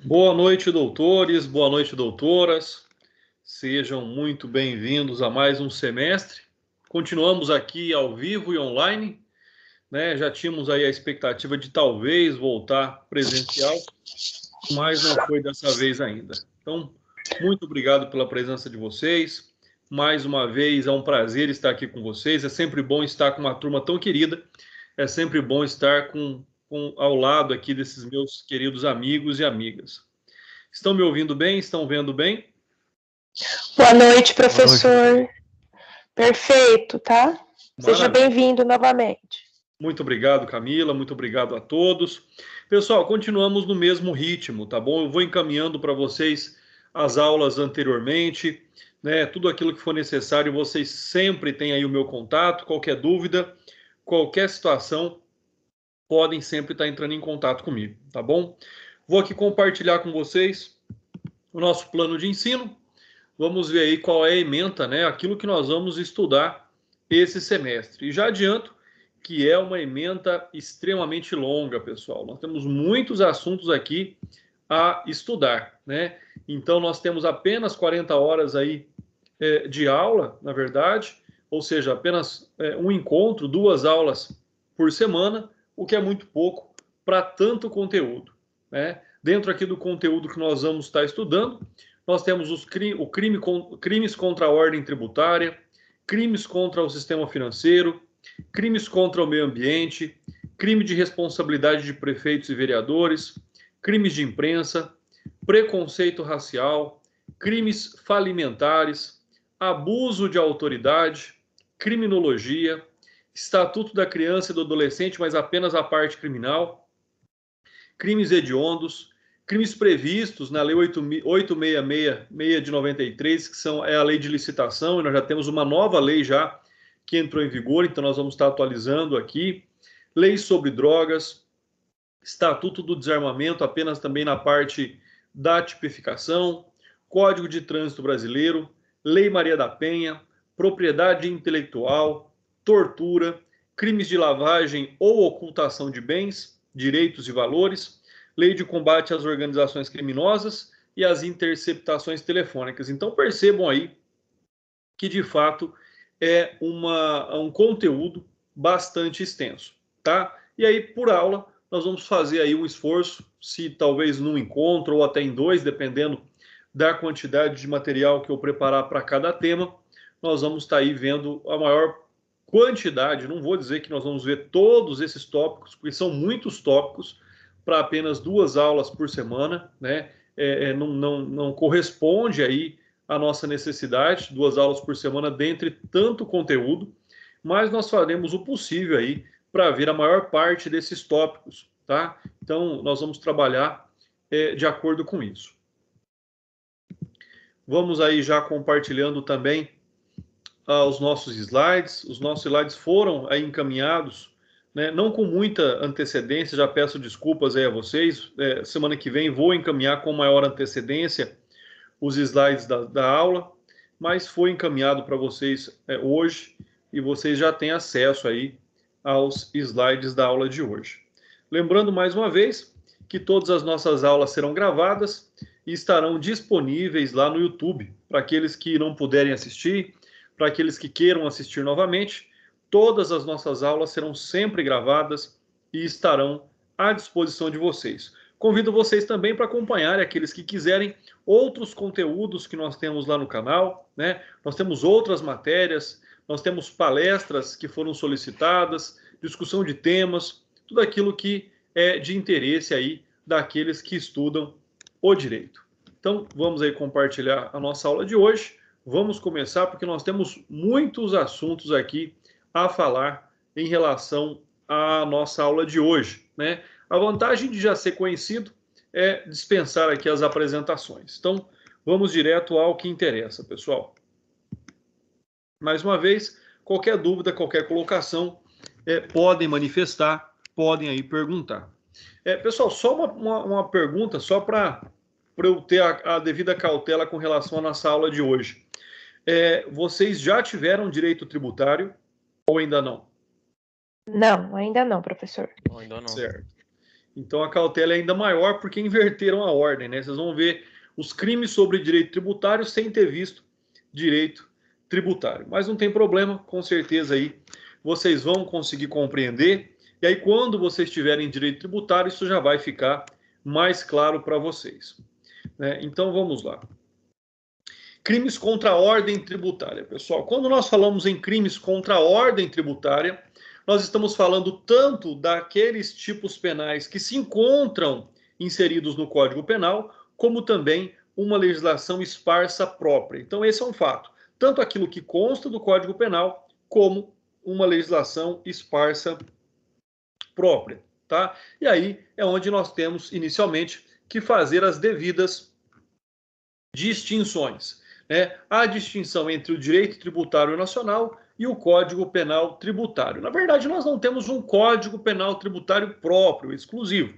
Boa noite, doutores, boa noite, doutoras. Sejam muito bem-vindos a mais um semestre. Continuamos aqui ao vivo e online, né? Já tínhamos aí a expectativa de talvez voltar presencial, mas não foi dessa vez ainda. Então, muito obrigado pela presença de vocês. Mais uma vez, é um prazer estar aqui com vocês. É sempre bom estar com uma turma tão querida. É sempre bom estar ao lado aqui desses meus queridos amigos e amigas. Estão me ouvindo bem? Estão vendo bem? Boa noite, professor. Perfeito, tá? Seja bem-vindo novamente. Muito obrigado, Camila. Muito obrigado a todos. Pessoal, continuamos no mesmo ritmo, tá bom? Eu vou encaminhando para vocês as aulas anteriormente, né? Tudo aquilo que for necessário, vocês sempre têm aí o meu contato. Qualquer dúvida, qualquer situação, podem sempre estar entrando em contato comigo, tá bom? Vou aqui compartilhar com vocês o nosso plano de ensino. Vamos ver aí qual é a ementa, né? Aquilo que nós vamos estudar esse semestre. E já adianto que é uma ementa extremamente longa, pessoal. Nós temos muitos assuntos aqui a estudar, né? Então, nós temos apenas 40 horas aí de aula, na verdade, ou seja, apenas um encontro, 2 aulas por semana, o que é muito pouco para tanto conteúdo, né? Dentro aqui do conteúdo que nós vamos estar estudando, nós temos crimes contra a ordem tributária, crimes contra o sistema financeiro, crimes contra o meio ambiente, crime de responsabilidade de prefeitos e vereadores, crimes de imprensa, preconceito racial, crimes falimentares, abuso de autoridade, criminologia, Estatuto da Criança e do Adolescente, mas apenas a parte criminal, crimes hediondos, crimes previstos na Lei 866 de 93, que é a lei de licitação, e nós já temos uma nova lei já que entrou em vigor, então nós vamos estar atualizando aqui. Leis sobre drogas, Estatuto do Desarmamento, apenas também na parte da tipificação, Código de Trânsito Brasileiro, Lei Maria da Penha, propriedade intelectual, tortura, crimes de lavagem ou ocultação de bens, direitos e valores, Lei de Combate às Organizações Criminosas e às interceptações telefônicas. Então percebam aí que de fato é um conteúdo bastante extenso, tá? E aí por aula nós vamos fazer aí um esforço, se talvez num encontro ou até em 2, dependendo da quantidade de material que eu preparar para cada tema, nós vamos estar aí vendo a maior quantidade. Não vou dizer que nós vamos ver todos esses tópicos, porque são muitos tópicos para apenas 2 aulas por semana, né? Não corresponde aí à nossa necessidade, 2 aulas por semana dentre tanto conteúdo, mas nós faremos o possível aí para ver a maior parte desses tópicos, tá? Então, nós vamos trabalhar de acordo com isso. Vamos aí já compartilhando também os nossos slides. Os nossos slides foram aí encaminhados, né, não com muita antecedência, já peço desculpas aí a vocês. Semana que vem vou encaminhar com maior antecedência os slides da aula, mas foi encaminhado para vocês hoje e vocês já têm acesso aí aos slides da aula de hoje. Lembrando mais uma vez que todas as nossas aulas serão gravadas e estarão disponíveis lá no YouTube, para aqueles que não puderem assistir, para aqueles que queiram assistir novamente. Todas as nossas aulas serão sempre gravadas e estarão à disposição de vocês. Convido vocês também para acompanhar aqueles que quiserem outros conteúdos que nós temos lá no canal, né? Nós temos outras matérias, nós temos palestras que foram solicitadas, discussão de temas, tudo aquilo que é de interesse aí daqueles que estudam o direito. Então, vamos aí compartilhar a nossa aula de hoje. Vamos começar porque nós temos muitos assuntos aqui a falar em relação à nossa aula de hoje, né? A vantagem de já ser conhecido é dispensar aqui as apresentações. Então, vamos direto ao que interessa, pessoal. Mais uma vez, qualquer dúvida, qualquer colocação, podem manifestar, podem aí perguntar. Pessoal, só uma pergunta, só para eu ter a devida cautela com relação à nossa aula de hoje. Vocês já tiveram direito tributário ou ainda não? Não, ainda não, professor. Ainda não. Certo. Então a cautela é ainda maior porque inverteram a ordem, né? Vocês vão ver os crimes sobre direito tributário sem ter visto direito tributário. Mas não tem problema, com certeza aí vocês vão conseguir compreender. E aí quando vocês tiverem direito tributário, isso já vai ficar mais claro para vocês, né? Então vamos lá. Crimes contra a ordem tributária. Pessoal, quando nós falamos em crimes contra a ordem tributária, nós estamos falando tanto daqueles tipos penais que se encontram inseridos no Código Penal, como também uma legislação esparsa própria. Então, esse é um fato. Tanto aquilo que consta do Código Penal, como uma legislação esparsa própria, tá? E aí é onde nós temos, inicialmente, que fazer as devidas distinções, né? A distinção entre o direito tributário nacional e o Código Penal tributário. Na verdade, nós não temos um Código Penal tributário próprio, exclusivo.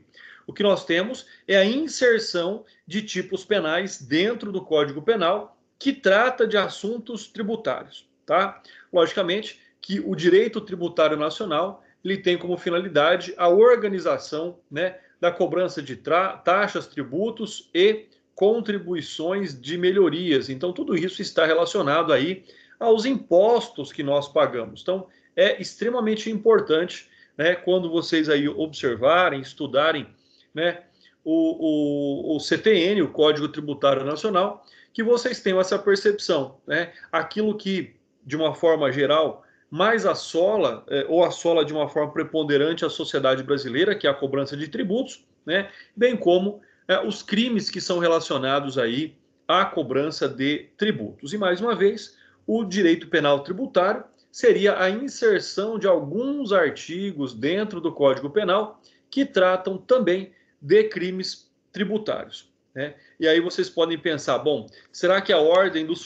O que nós temos é a inserção de tipos penais dentro do Código Penal que trata de assuntos tributários, tá? Logicamente que o direito tributário nacional ele tem como finalidade a organização, né, da cobrança de taxas, tributos e contribuições de melhorias. Então, tudo isso está relacionado aí aos impostos que nós pagamos. Então, é extremamente importante, né, quando vocês aí observarem, estudarem, né, o CTN, o Código Tributário Nacional, que vocês tenham essa percepção, né? Aquilo que, de uma forma geral, mais assola, ou assola de uma forma preponderante a sociedade brasileira, que é a cobrança de tributos, né? Bem como os crimes que são relacionados aí à cobrança de tributos. E, mais uma vez, o direito penal tributário seria a inserção de alguns artigos dentro do Código Penal que tratam também de crimes tributários, né? E aí vocês podem pensar, bom, será que a ordem dos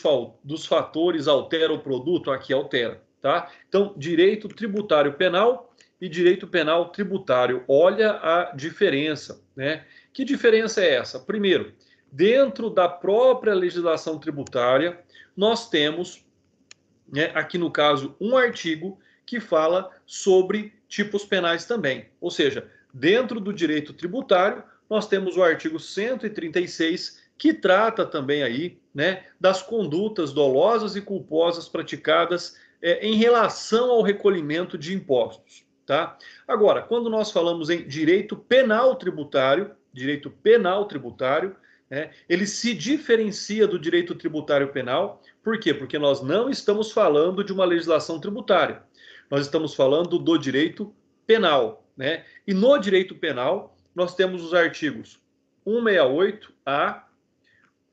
fatores altera o produto? Aqui altera, tá? Então, direito tributário penal e direito penal tributário. Olha a diferença, né? Que diferença é essa? Primeiro, dentro da própria legislação tributária, nós temos, né, aqui no caso, um artigo que fala sobre tipos penais também. Ou seja, dentro do direito tributário, nós temos o artigo 136, que trata também aí, né, das condutas dolosas e culposas praticadas em relação ao recolhimento de impostos, tá? Agora, quando nós falamos em direito penal tributário, né, ele se diferencia do direito tributário penal. Por quê? Porque nós não estamos falando de uma legislação tributária. Nós estamos falando do direito penal, né? E no direito penal, nós temos os artigos 168-A,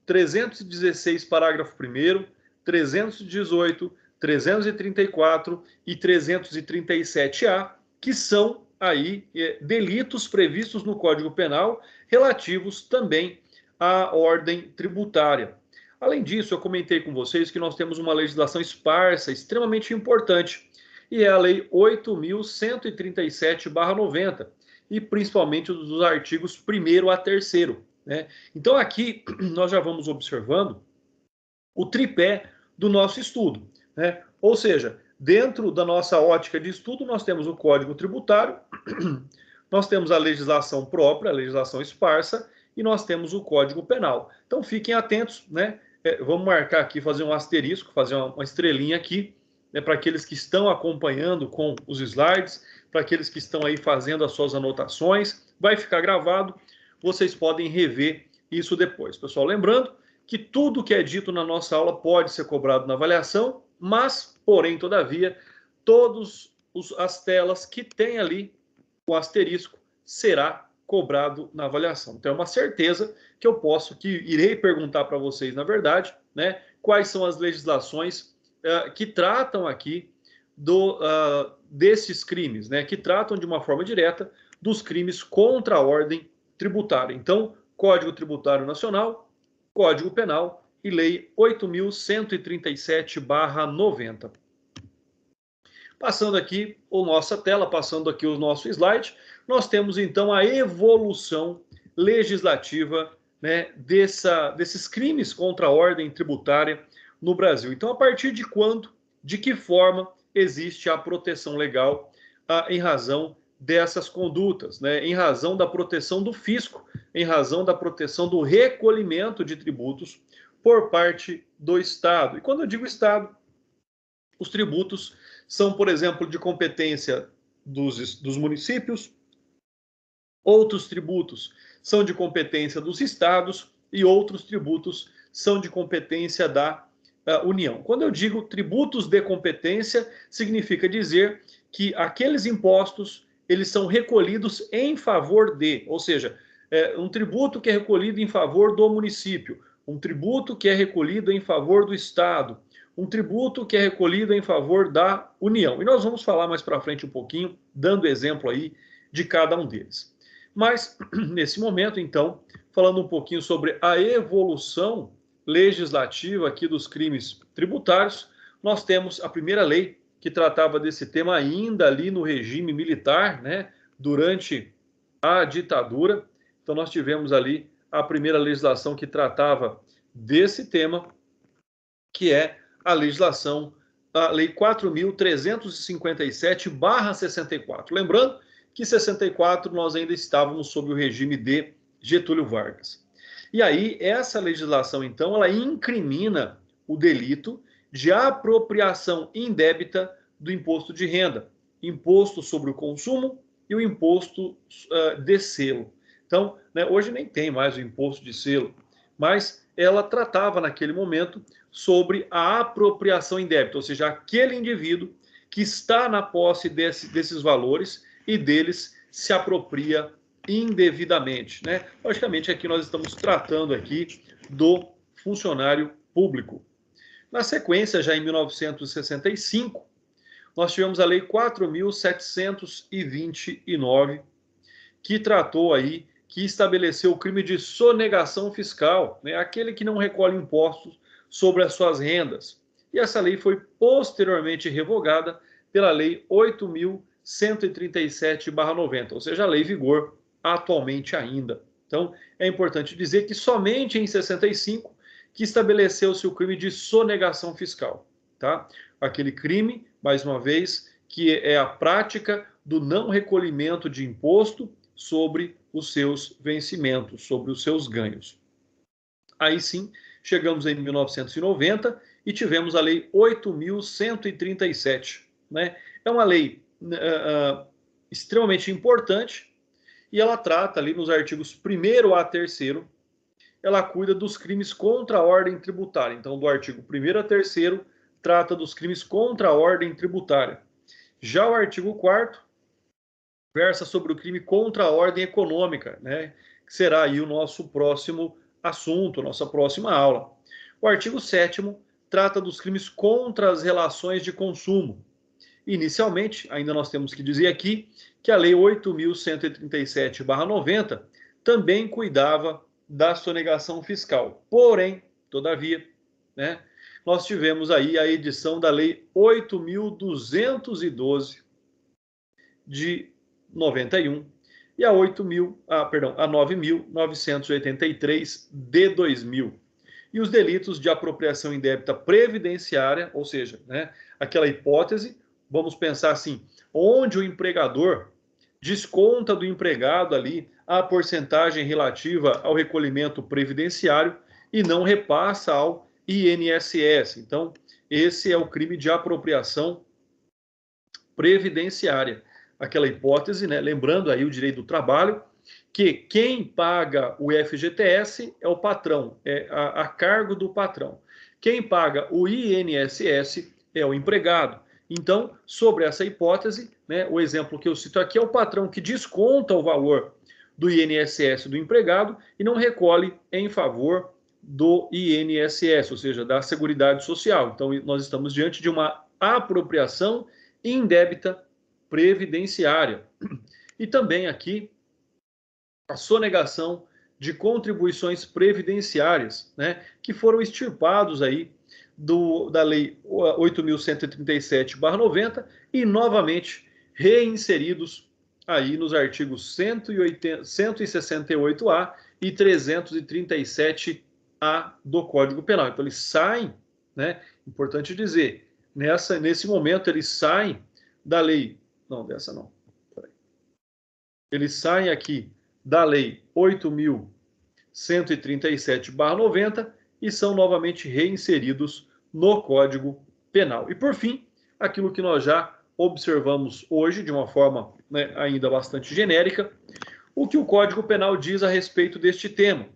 316, parágrafo 1º, 318, 334 e 337-A, que são aí delitos previstos no Código Penal relativos também à ordem tributária. Além disso, eu comentei com vocês que nós temos uma legislação esparsa, extremamente importante, e é a Lei 8.137/90, e principalmente dos artigos 1º a 3º, né? Então aqui nós já vamos observando o tripé do nosso estudo, né? Ou seja, dentro da nossa ótica de estudo, nós temos o Código Tributário, nós temos a legislação própria, a legislação esparsa, e nós temos o Código Penal. Então fiquem atentos, né? Vamos marcar aqui, fazer um asterisco, fazer uma estrelinha aqui, né, para aqueles que estão acompanhando com os slides, para aqueles que estão aí fazendo as suas anotações, vai ficar gravado, vocês podem rever isso depois. Pessoal, lembrando que tudo que é dito na nossa aula pode ser cobrado na avaliação, mas, porém, todavia, todas as telas que tem ali o asterisco será cobrado na avaliação. Então é uma certeza que irei perguntar para vocês, na verdade, né, quais são as legislações que tratam aqui desses crimes, né, que tratam de uma forma direta dos crimes contra a ordem tributária. Então, Código Tributário Nacional, Código Penal e Lei 8.137/90. Passando aqui a nossa tela, passando aqui o nosso slide, nós temos então a evolução legislativa, né, desses crimes contra a ordem tributária no Brasil. Então, a partir de quando, de que forma existe a proteção legal em razão dessas condutas, né, em razão da proteção do fisco, em razão da proteção do recolhimento de tributos por parte do Estado. E quando eu digo Estado, os tributos são, por exemplo, de competência dos municípios, outros tributos são de competência dos estados e outros tributos são de competência da União. Quando eu digo tributos de competência, significa dizer que aqueles impostos eles são recolhidos em favor de, ou seja, um tributo que é recolhido em favor do município, um tributo que é recolhido em favor do Estado, um tributo que é recolhido em favor da União. E nós vamos falar mais para frente um pouquinho, dando exemplo aí de cada um deles. Mas, nesse momento, então, falando um pouquinho sobre a evolução legislativa aqui dos crimes tributários, nós temos a primeira lei que tratava desse tema ainda ali no regime militar, né, durante a ditadura. Então, nós tivemos ali a primeira legislação que tratava desse tema, que é a legislação, a Lei 4.357/64. Lembrando que em 64 nós ainda estávamos sob o regime de Getúlio Vargas. E aí, essa legislação, então, ela incrimina o delito de apropriação indébita do imposto de renda, imposto sobre o consumo e o imposto de selo. Então, né, hoje nem tem mais o imposto de selo, mas ela tratava naquele momento sobre a apropriação indébita, ou seja, aquele indivíduo que está na posse desses valores e deles se apropria indevidamente, né? Logicamente, aqui nós estamos tratando aqui do funcionário público. Na sequência, já em 1965, nós tivemos a Lei 4.729, que tratou aí, que estabeleceu o crime de sonegação fiscal, né? Aquele que não recolhe impostos sobre as suas rendas. E essa lei foi posteriormente revogada pela Lei 8.137/90, ou seja, a lei em vigor atualmente ainda. Então, é importante dizer que somente em 65 que estabeleceu-se o crime de sonegação fiscal, tá? Aquele crime, mais uma vez, que é a prática do não recolhimento de imposto sobre os seus vencimentos, sobre os seus ganhos. Aí sim, chegamos em 1990 e tivemos a Lei 8.137, né? É uma lei extremamente importante e ela trata ali nos artigos 1º a 3º, ela cuida dos crimes contra a ordem tributária. Então, do artigo 1º a 3º, trata dos crimes contra a ordem tributária. Já o artigo 4º versa sobre o crime contra a ordem econômica, né? Que será aí o nosso próximo assunto, nossa próxima aula. O artigo 7º trata dos crimes contra as relações de consumo. Inicialmente, ainda nós temos que dizer aqui que a Lei 8.137/90 também cuidava da sonegação fiscal. Porém, todavia, né, nós tivemos aí a edição da Lei 8.212 de 91 e a 9.983 de 2000. E os delitos de apropriação indébita previdenciária, ou seja, né, aquela hipótese, vamos pensar assim, onde o empregador desconta do empregado ali a porcentagem relativa ao recolhimento previdenciário e não repassa ao INSS. Então, esse é o crime de apropriação previdenciária. Aquela hipótese, né, lembrando aí o direito do trabalho, que quem paga o FGTS é o patrão, é a cargo do patrão. Quem paga o INSS é o empregado. Então, sobre essa hipótese, né, o exemplo que eu cito aqui é o patrão que desconta o valor do INSS do empregado e não recolhe em favor do INSS, ou seja, da Seguridade Social. Então, nós estamos diante de uma apropriação indébita previdenciária. E também aqui a sonegação de contribuições previdenciárias, né, que foram extirpados aí da Lei 8.137/90 e novamente reinseridos aí nos artigos 168A e 337A do Código Penal. Então eles saem, né, importante dizer, nesse momento eles saem da lei, não, dessa não, eles saem aqui da Lei 8.137/90 e são novamente reinseridos no Código Penal. E, por fim, aquilo que nós já observamos hoje, de uma forma, né, ainda bastante genérica, o que o Código Penal diz a respeito deste tema.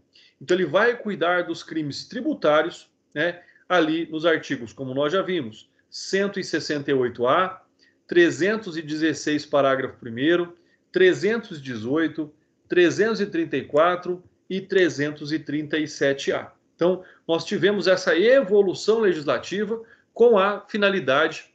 Então, ele vai cuidar dos crimes tributários, né, ali nos artigos, como nós já vimos, 168A, 316, parágrafo 1º, 318, 334 e 337A. Então, nós tivemos essa evolução legislativa com a finalidade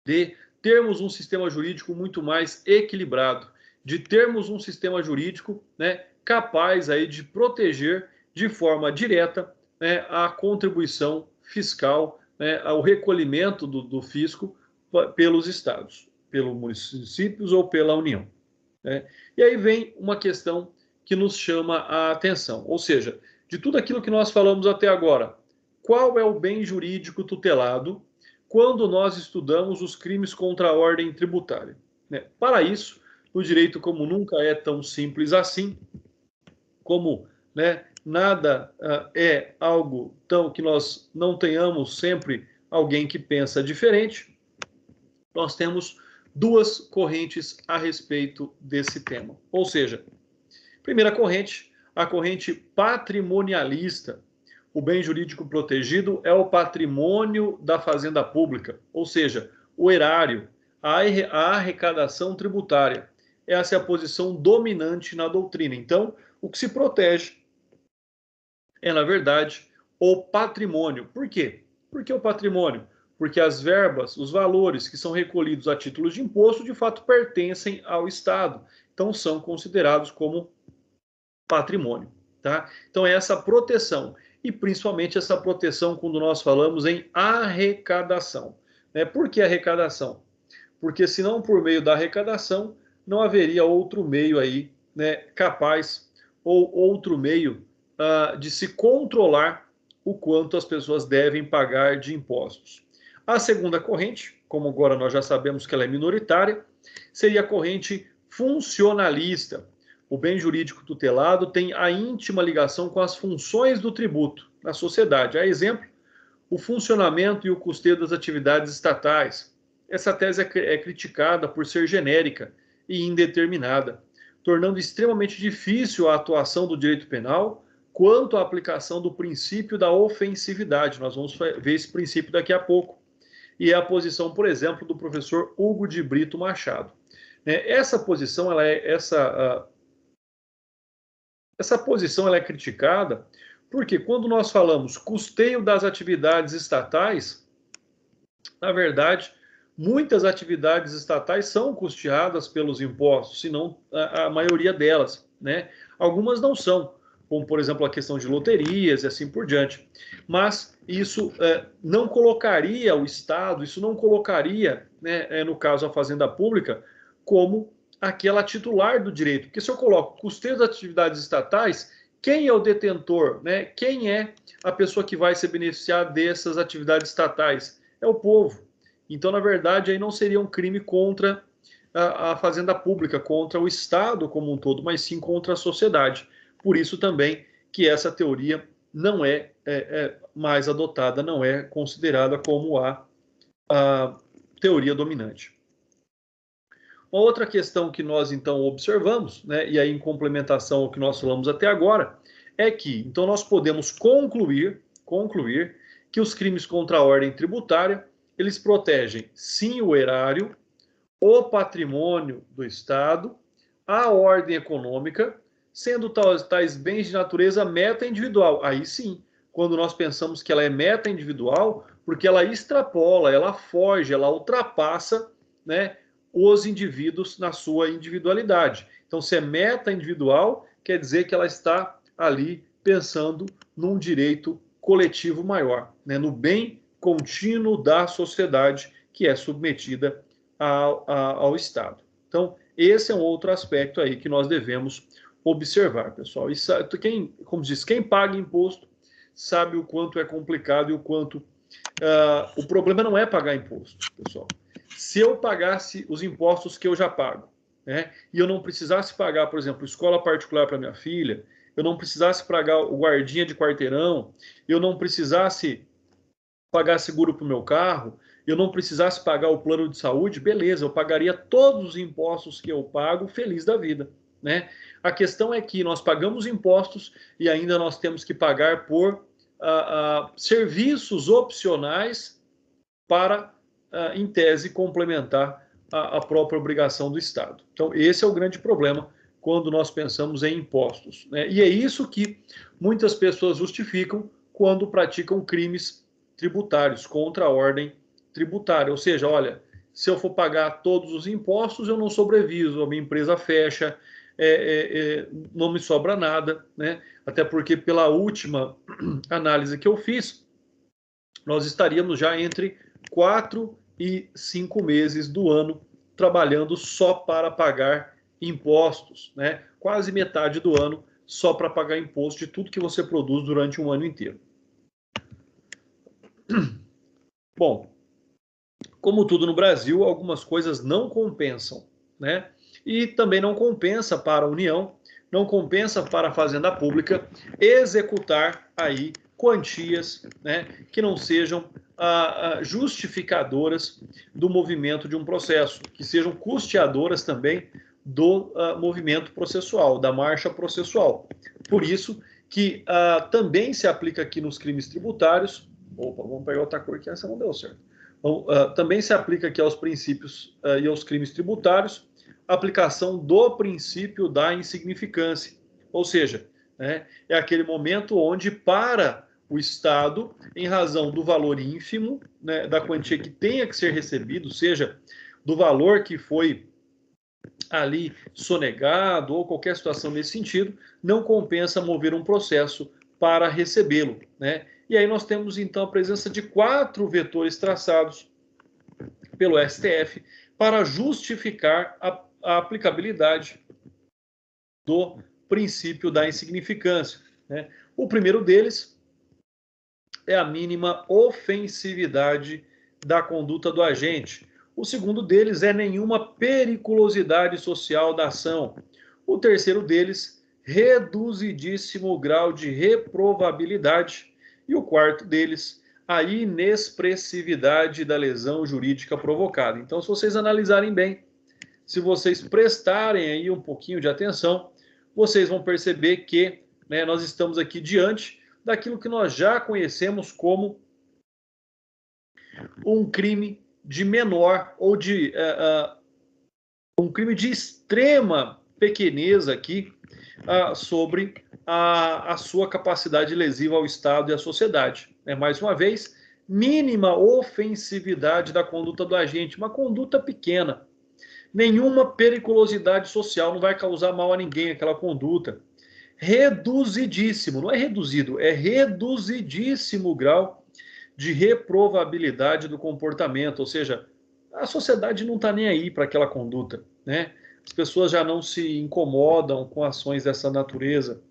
de termos um sistema jurídico muito mais equilibrado, de termos um sistema jurídico, né, capaz aí de proteger de forma direta, né, a contribuição fiscal, né, o recolhimento do fisco pelos estados, pelos municípios ou pela União. Né? E aí vem uma questão que nos chama a atenção, ou seja, de tudo aquilo que nós falamos até agora, qual é o bem jurídico tutelado quando nós estudamos os crimes contra a ordem tributária? Né? Para isso, o direito, como nunca é tão simples assim, como, né, nada é algo tão que nós não tenhamos sempre alguém que pensa diferente, nós temos duas correntes a respeito desse tema. Ou seja, primeira corrente, a corrente patrimonialista. O bem jurídico protegido é o patrimônio da fazenda pública, ou seja, o erário, a arrecadação tributária. Essa é a posição dominante na doutrina. Então, o que se protege é, na verdade, o patrimônio. Por quê? Por que o patrimônio? Porque as verbas, os valores que são recolhidos a título de imposto, de fato pertencem ao Estado. Então, são considerados como patrimônio. Tá? Então, é essa proteção. E, principalmente, essa proteção quando nós falamos em arrecadação. Né? Por que arrecadação? Porque, se não por meio da arrecadação, não haveria outro meio aí, né, capaz ou outro meio de se controlar o quanto as pessoas devem pagar de impostos. A segunda corrente, como agora nós já sabemos que ela é minoritária, seria a corrente funcionalista. O bem jurídico tutelado tem a íntima ligação com as funções do tributo na sociedade. A exemplo, o funcionamento e o custeio das atividades estatais. Essa tese é criticada por ser genérica e indeterminada, tornando extremamente difícil a atuação do direito penal quanto à aplicação do princípio da ofensividade. Nós vamos ver esse princípio daqui a pouco. E é a posição, por exemplo, do professor Hugo de Brito Machado. Essa posição, essa posição ela é criticada porque quando nós falamos custeio das atividades estatais, na verdade, muitas atividades estatais são custeadas pelos impostos, se não a maioria delas, né? Algumas não são, como, por exemplo, a questão de loterias e assim por diante. Mas isso não colocaria o Estado, isso não colocaria, né, no caso, a Fazenda Pública, como aquela titular do direito. Porque se eu coloco custeio das atividades estatais, quem é o detentor, né? Quem é a pessoa que vai se beneficiar dessas atividades estatais? É o povo. Então, na verdade, aí não seria um crime contra a Fazenda Pública, contra o Estado como um todo, mas sim contra a sociedade. Por isso também que essa teoria não é mais adotada, não é considerada como a teoria dominante. Uma outra questão que nós, então, observamos, né, e aí em complementação ao que nós falamos até agora, é que, então, nós podemos concluir que os crimes contra a ordem tributária, eles protegem, sim, o erário, o patrimônio do Estado, a ordem econômica, sendo tais bens de natureza meta-individual. Aí sim, quando nós pensamos que ela é meta-individual, porque ela extrapola, ela foge, ela ultrapassa, né, os indivíduos na sua individualidade. Então, se é meta-individual, quer dizer que ela está ali pensando num direito coletivo maior, né, no bem contínuo da sociedade que é submetida ao Estado. Então, esse é um outro aspecto aí que nós devemos observar, pessoal. E como diz, quem paga imposto sabe o quanto é complicado e o quanto... o problema não é pagar imposto, pessoal. Se eu pagasse os impostos que eu já pago, né, e eu não precisasse pagar, por exemplo, escola particular para minha filha, eu não precisasse pagar o guardinha de quarteirão, eu não precisasse pagar seguro para o meu carro, eu não precisasse pagar o plano de saúde, beleza, eu pagaria todos os impostos que eu pago feliz da vida, né? A questão é que nós pagamos impostos e ainda nós temos que pagar por serviços opcionais para, em tese, complementar a própria obrigação do Estado. Então, esse é o grande problema quando nós pensamos em impostos, né? E é isso que muitas pessoas justificam quando praticam crimes tributários contra a ordem tributária. Ou seja, olha, se eu for pagar todos os impostos, eu não sobrevivo, a minha empresa fecha, não me sobra nada, né? Até porque pela última análise que eu fiz, nós estaríamos já entre 4 e 5 meses do ano trabalhando só para pagar impostos, né? Quase metade do ano só para pagar imposto de tudo que você produz durante um ano inteiro. Bom, como tudo no Brasil, algumas coisas não compensam, né? E também não compensa para a União, não compensa para a Fazenda Pública executar aí quantias, né, que não sejam justificadoras do movimento de um processo, que sejam custeadoras também do movimento processual, da marcha processual. Por isso que também se aplica aqui nos crimes tributários. Opa, vamos pegar outra cor que essa não deu certo. Então, também se aplica aqui aos princípios e aos crimes tributários a aplicação do princípio da insignificância. Ou seja, né, é aquele momento onde, para o Estado, em razão do valor ínfimo, né, da quantia que tenha que ser recebido, seja do valor que foi ali sonegado ou qualquer situação nesse sentido, não compensa mover um processo para recebê-lo, né? E aí nós temos então a presença de 4 vetores traçados pelo STF para justificar a aplicabilidade do princípio da insignificância, né? O primeiro deles é a mínima ofensividade da conduta do agente. O segundo deles é nenhuma periculosidade social da ação. O terceiro deles, reduzidíssimo grau de reprovabilidade. E o quarto deles, a inexpressividade da lesão jurídica provocada. Então, se vocês analisarem bem, se vocês prestarem aí um pouquinho de atenção, vocês vão perceber que, né, nós estamos aqui diante daquilo que nós já conhecemos como um crime de menor ou de um crime de extrema pequeneza aqui sobre a sua capacidade lesiva ao Estado e à sociedade. Mais uma vez, mínima ofensividade da conduta do agente, uma conduta pequena. Nenhuma periculosidade social, não vai causar mal a ninguém aquela conduta. Reduzidíssimo, não é reduzido, é reduzidíssimo grau de reprovabilidade do comportamento, ou seja, a sociedade não está nem aí para aquela conduta, né? As pessoas já não se incomodam com ações dessa natureza.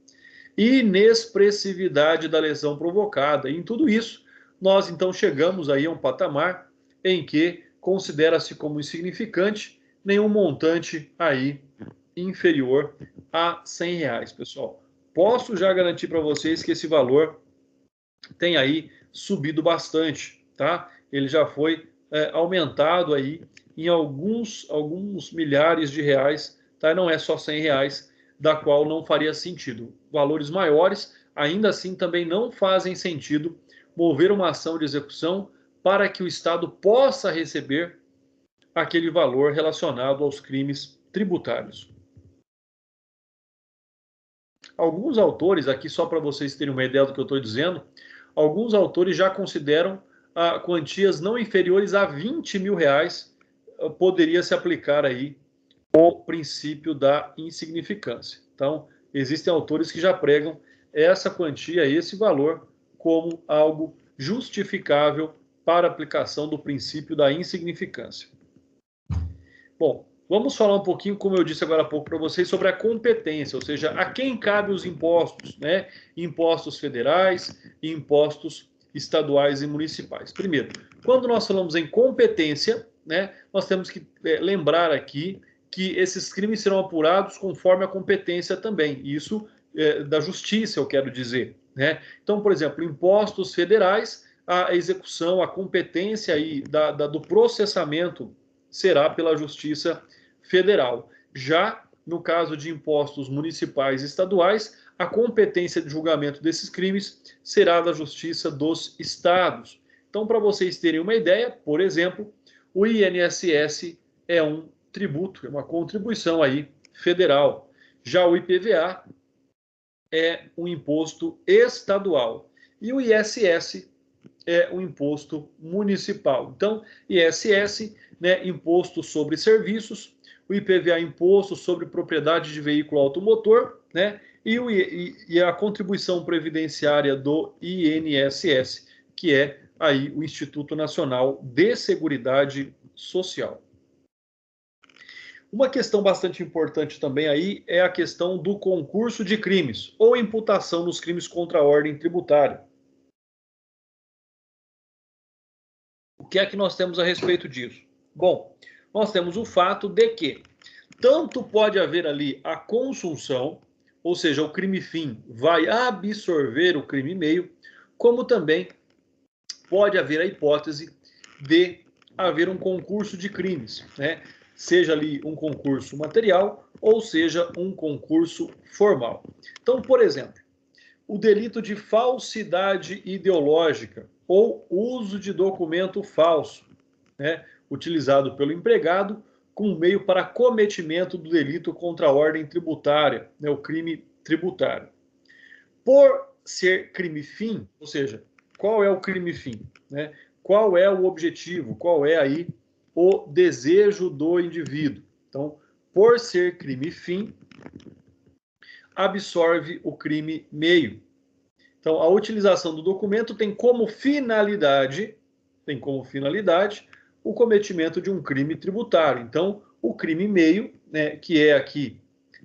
Inexpressividade da lesão provocada. E em tudo isso, nós então chegamos aí a um patamar em que considera-se como insignificante nenhum montante aí inferior a R$100, pessoal. Posso já garantir para vocês que esse valor tem aí subido bastante, tá? Ele já foi aumentado aí em alguns milhares de reais, tá? Não é só R$100, da qual não faria sentido. Valores maiores, ainda assim, também não fazem sentido mover uma ação de execução para que o Estado possa receber aquele valor relacionado aos crimes tributários. Alguns autores, aqui só para vocês terem uma ideia do que eu estou dizendo, alguns autores já consideram quantias não inferiores a R$20 mil poderia se aplicar aí o princípio da insignificância. Então, existem autores que já pregam essa quantia, esse valor, como algo justificável para a aplicação do princípio da insignificância. Bom, vamos falar um pouquinho, como eu disse agora há pouco para vocês, sobre a competência, ou seja, a quem cabem os impostos, né? Impostos federais e impostos estaduais e municipais. Primeiro, quando nós falamos em competência, né, nós temos que lembrar aqui que esses crimes serão apurados conforme a competência também. Isso da justiça, eu quero dizer, né? Então, por exemplo, impostos federais, a execução, a competência aí do processamento será pela Justiça Federal. Já no caso de impostos municipais e estaduais, a competência de julgamento desses crimes será da Justiça dos Estados. Então, para vocês terem uma ideia, por exemplo, o INSS é um tributo, é uma contribuição aí federal. Já o IPVA é um imposto estadual. E o ISS é um imposto municipal. Então, ISS, né, imposto sobre serviços, o IPVA, imposto sobre propriedade de veículo automotor, né, e a contribuição previdenciária do INSS, que é aí o Instituto Nacional de Seguridade Social. Uma questão bastante importante também aí é a questão do concurso de crimes ou imputação nos crimes contra a ordem tributária. O que é que nós temos a respeito disso? Bom, nós temos o fato de que tanto pode haver ali a consunção, ou seja, o crime fim vai absorver o crime meio, como também pode haver a hipótese de haver um concurso de crimes, né? Seja ali um concurso material ou seja um concurso formal. Então, por exemplo, o delito de falsidade ideológica ou uso de documento falso, né, utilizado pelo empregado como meio para cometimento do delito contra a ordem tributária, né, o crime tributário. Por ser crime fim, ou seja, qual é o crime fim, né? Qual é o objetivo, qual é aí o desejo do indivíduo. Então, por ser crime fim, absorve o crime meio. Então, a utilização do documento tem como finalidade o cometimento de um crime tributário. Então, o crime meio, né, que é aqui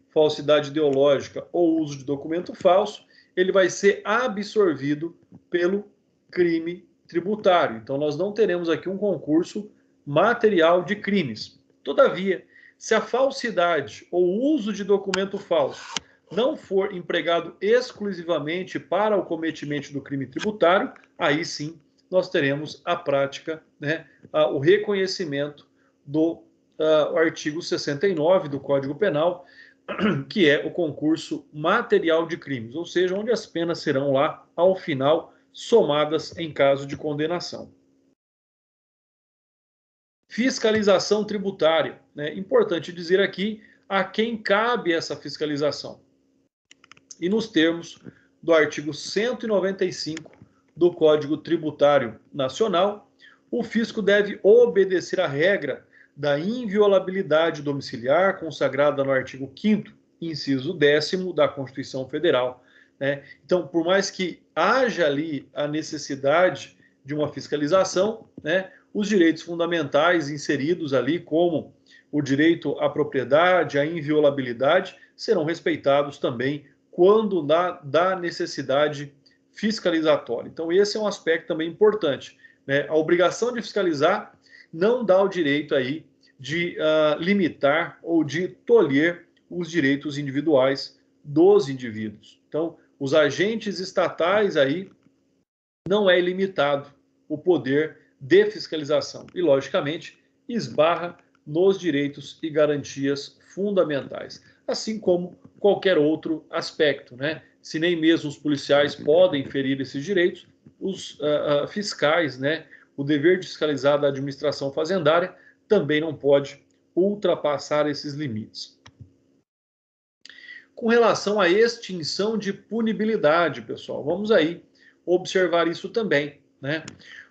falsidade ideológica ou uso de documento falso, ele vai ser absorvido pelo crime tributário. Então, nós não teremos aqui um concurso material de crimes. Todavia, se a falsidade ou uso de documento falso não for empregado exclusivamente para o cometimento do crime tributário, aí sim nós teremos a prática, né, o reconhecimento do artigo 69 do Código Penal, que é o concurso material de crimes, ou seja, onde as penas serão lá, ao final, somadas em caso de condenação. Fiscalização tributária, né? Importante dizer aqui a quem cabe essa fiscalização. E nos termos do artigo 195 do Código Tributário Nacional, o fisco deve obedecer à regra da inviolabilidade domiciliar consagrada no artigo 5º, inciso 10º da Constituição Federal, né? Então, por mais que haja ali a necessidade de uma fiscalização, né, os direitos fundamentais inseridos ali, como o direito à propriedade, à inviolabilidade, serão respeitados também quando da necessidade fiscalizatória. Então, esse é um aspecto também importante, né? A obrigação de fiscalizar não dá o direito aí de limitar ou de tolher os direitos individuais dos indivíduos. Então, os agentes estatais aí não é ilimitado o poder de fiscalização e, logicamente, esbarra nos direitos e garantias fundamentais, assim como qualquer outro aspecto, né? Se nem mesmo os policiais podem ferir esses direitos, os fiscais, né? O dever de fiscalizar da administração fazendária também não pode ultrapassar esses limites. Com relação à extinção de punibilidade, pessoal, vamos aí observar isso também, né?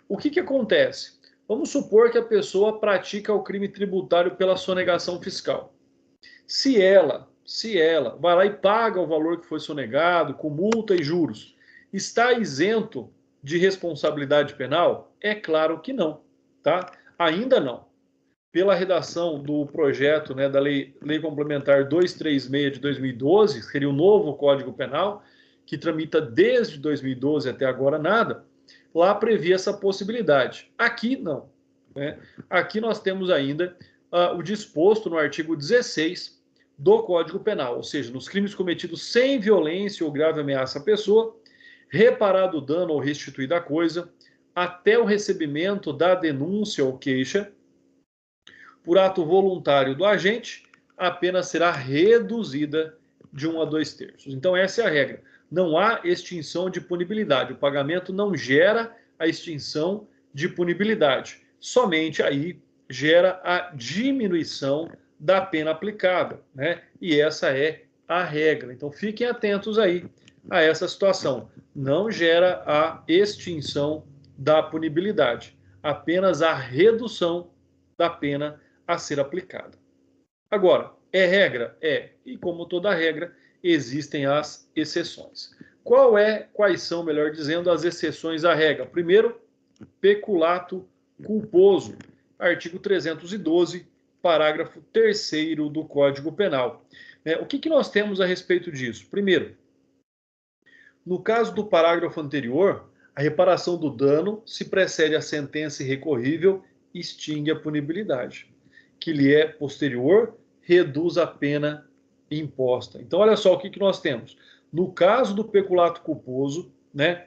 O que acontece? Vamos supor que a pessoa pratica o crime tributário pela sonegação fiscal. Se ela vai lá e paga o valor que foi sonegado, com multa e juros, está isento de responsabilidade penal? É claro que não, tá? Ainda não. Pela redação do projeto, né, da Lei Complementar 236 de 2012, que seria o novo Código Penal, que tramita desde 2012 até agora nada, lá previa essa possibilidade. Aqui não, né? Aqui nós temos ainda o disposto no artigo 16 do Código Penal, ou seja, nos crimes cometidos sem violência ou grave ameaça à pessoa, reparado o dano ou restituída a coisa, até o recebimento da denúncia ou queixa, por ato voluntário do agente, a pena será reduzida de 1 a 2/3. Então, essa é a regra. Não há extinção de punibilidade. O pagamento não gera a extinção de punibilidade. Somente aí gera a diminuição da pena aplicada, né? E essa é a regra. Então, fiquem atentos aí a essa situação. Não gera a extinção da punibilidade, apenas a redução da pena a ser aplicada. Agora, é regra? É. E como toda regra, existem as exceções. Quais são, melhor dizendo, as exceções à regra? Primeiro, peculato culposo. Artigo 312, parágrafo 3º do Código Penal. O que nós temos a respeito disso? Primeiro, no caso do parágrafo anterior, a reparação do dano, se precede a sentença irrecorrível, extingue a punibilidade. Que lhe é posterior, reduz a pena imposta. Então, olha só o que nós temos. No caso do peculato culposo, né,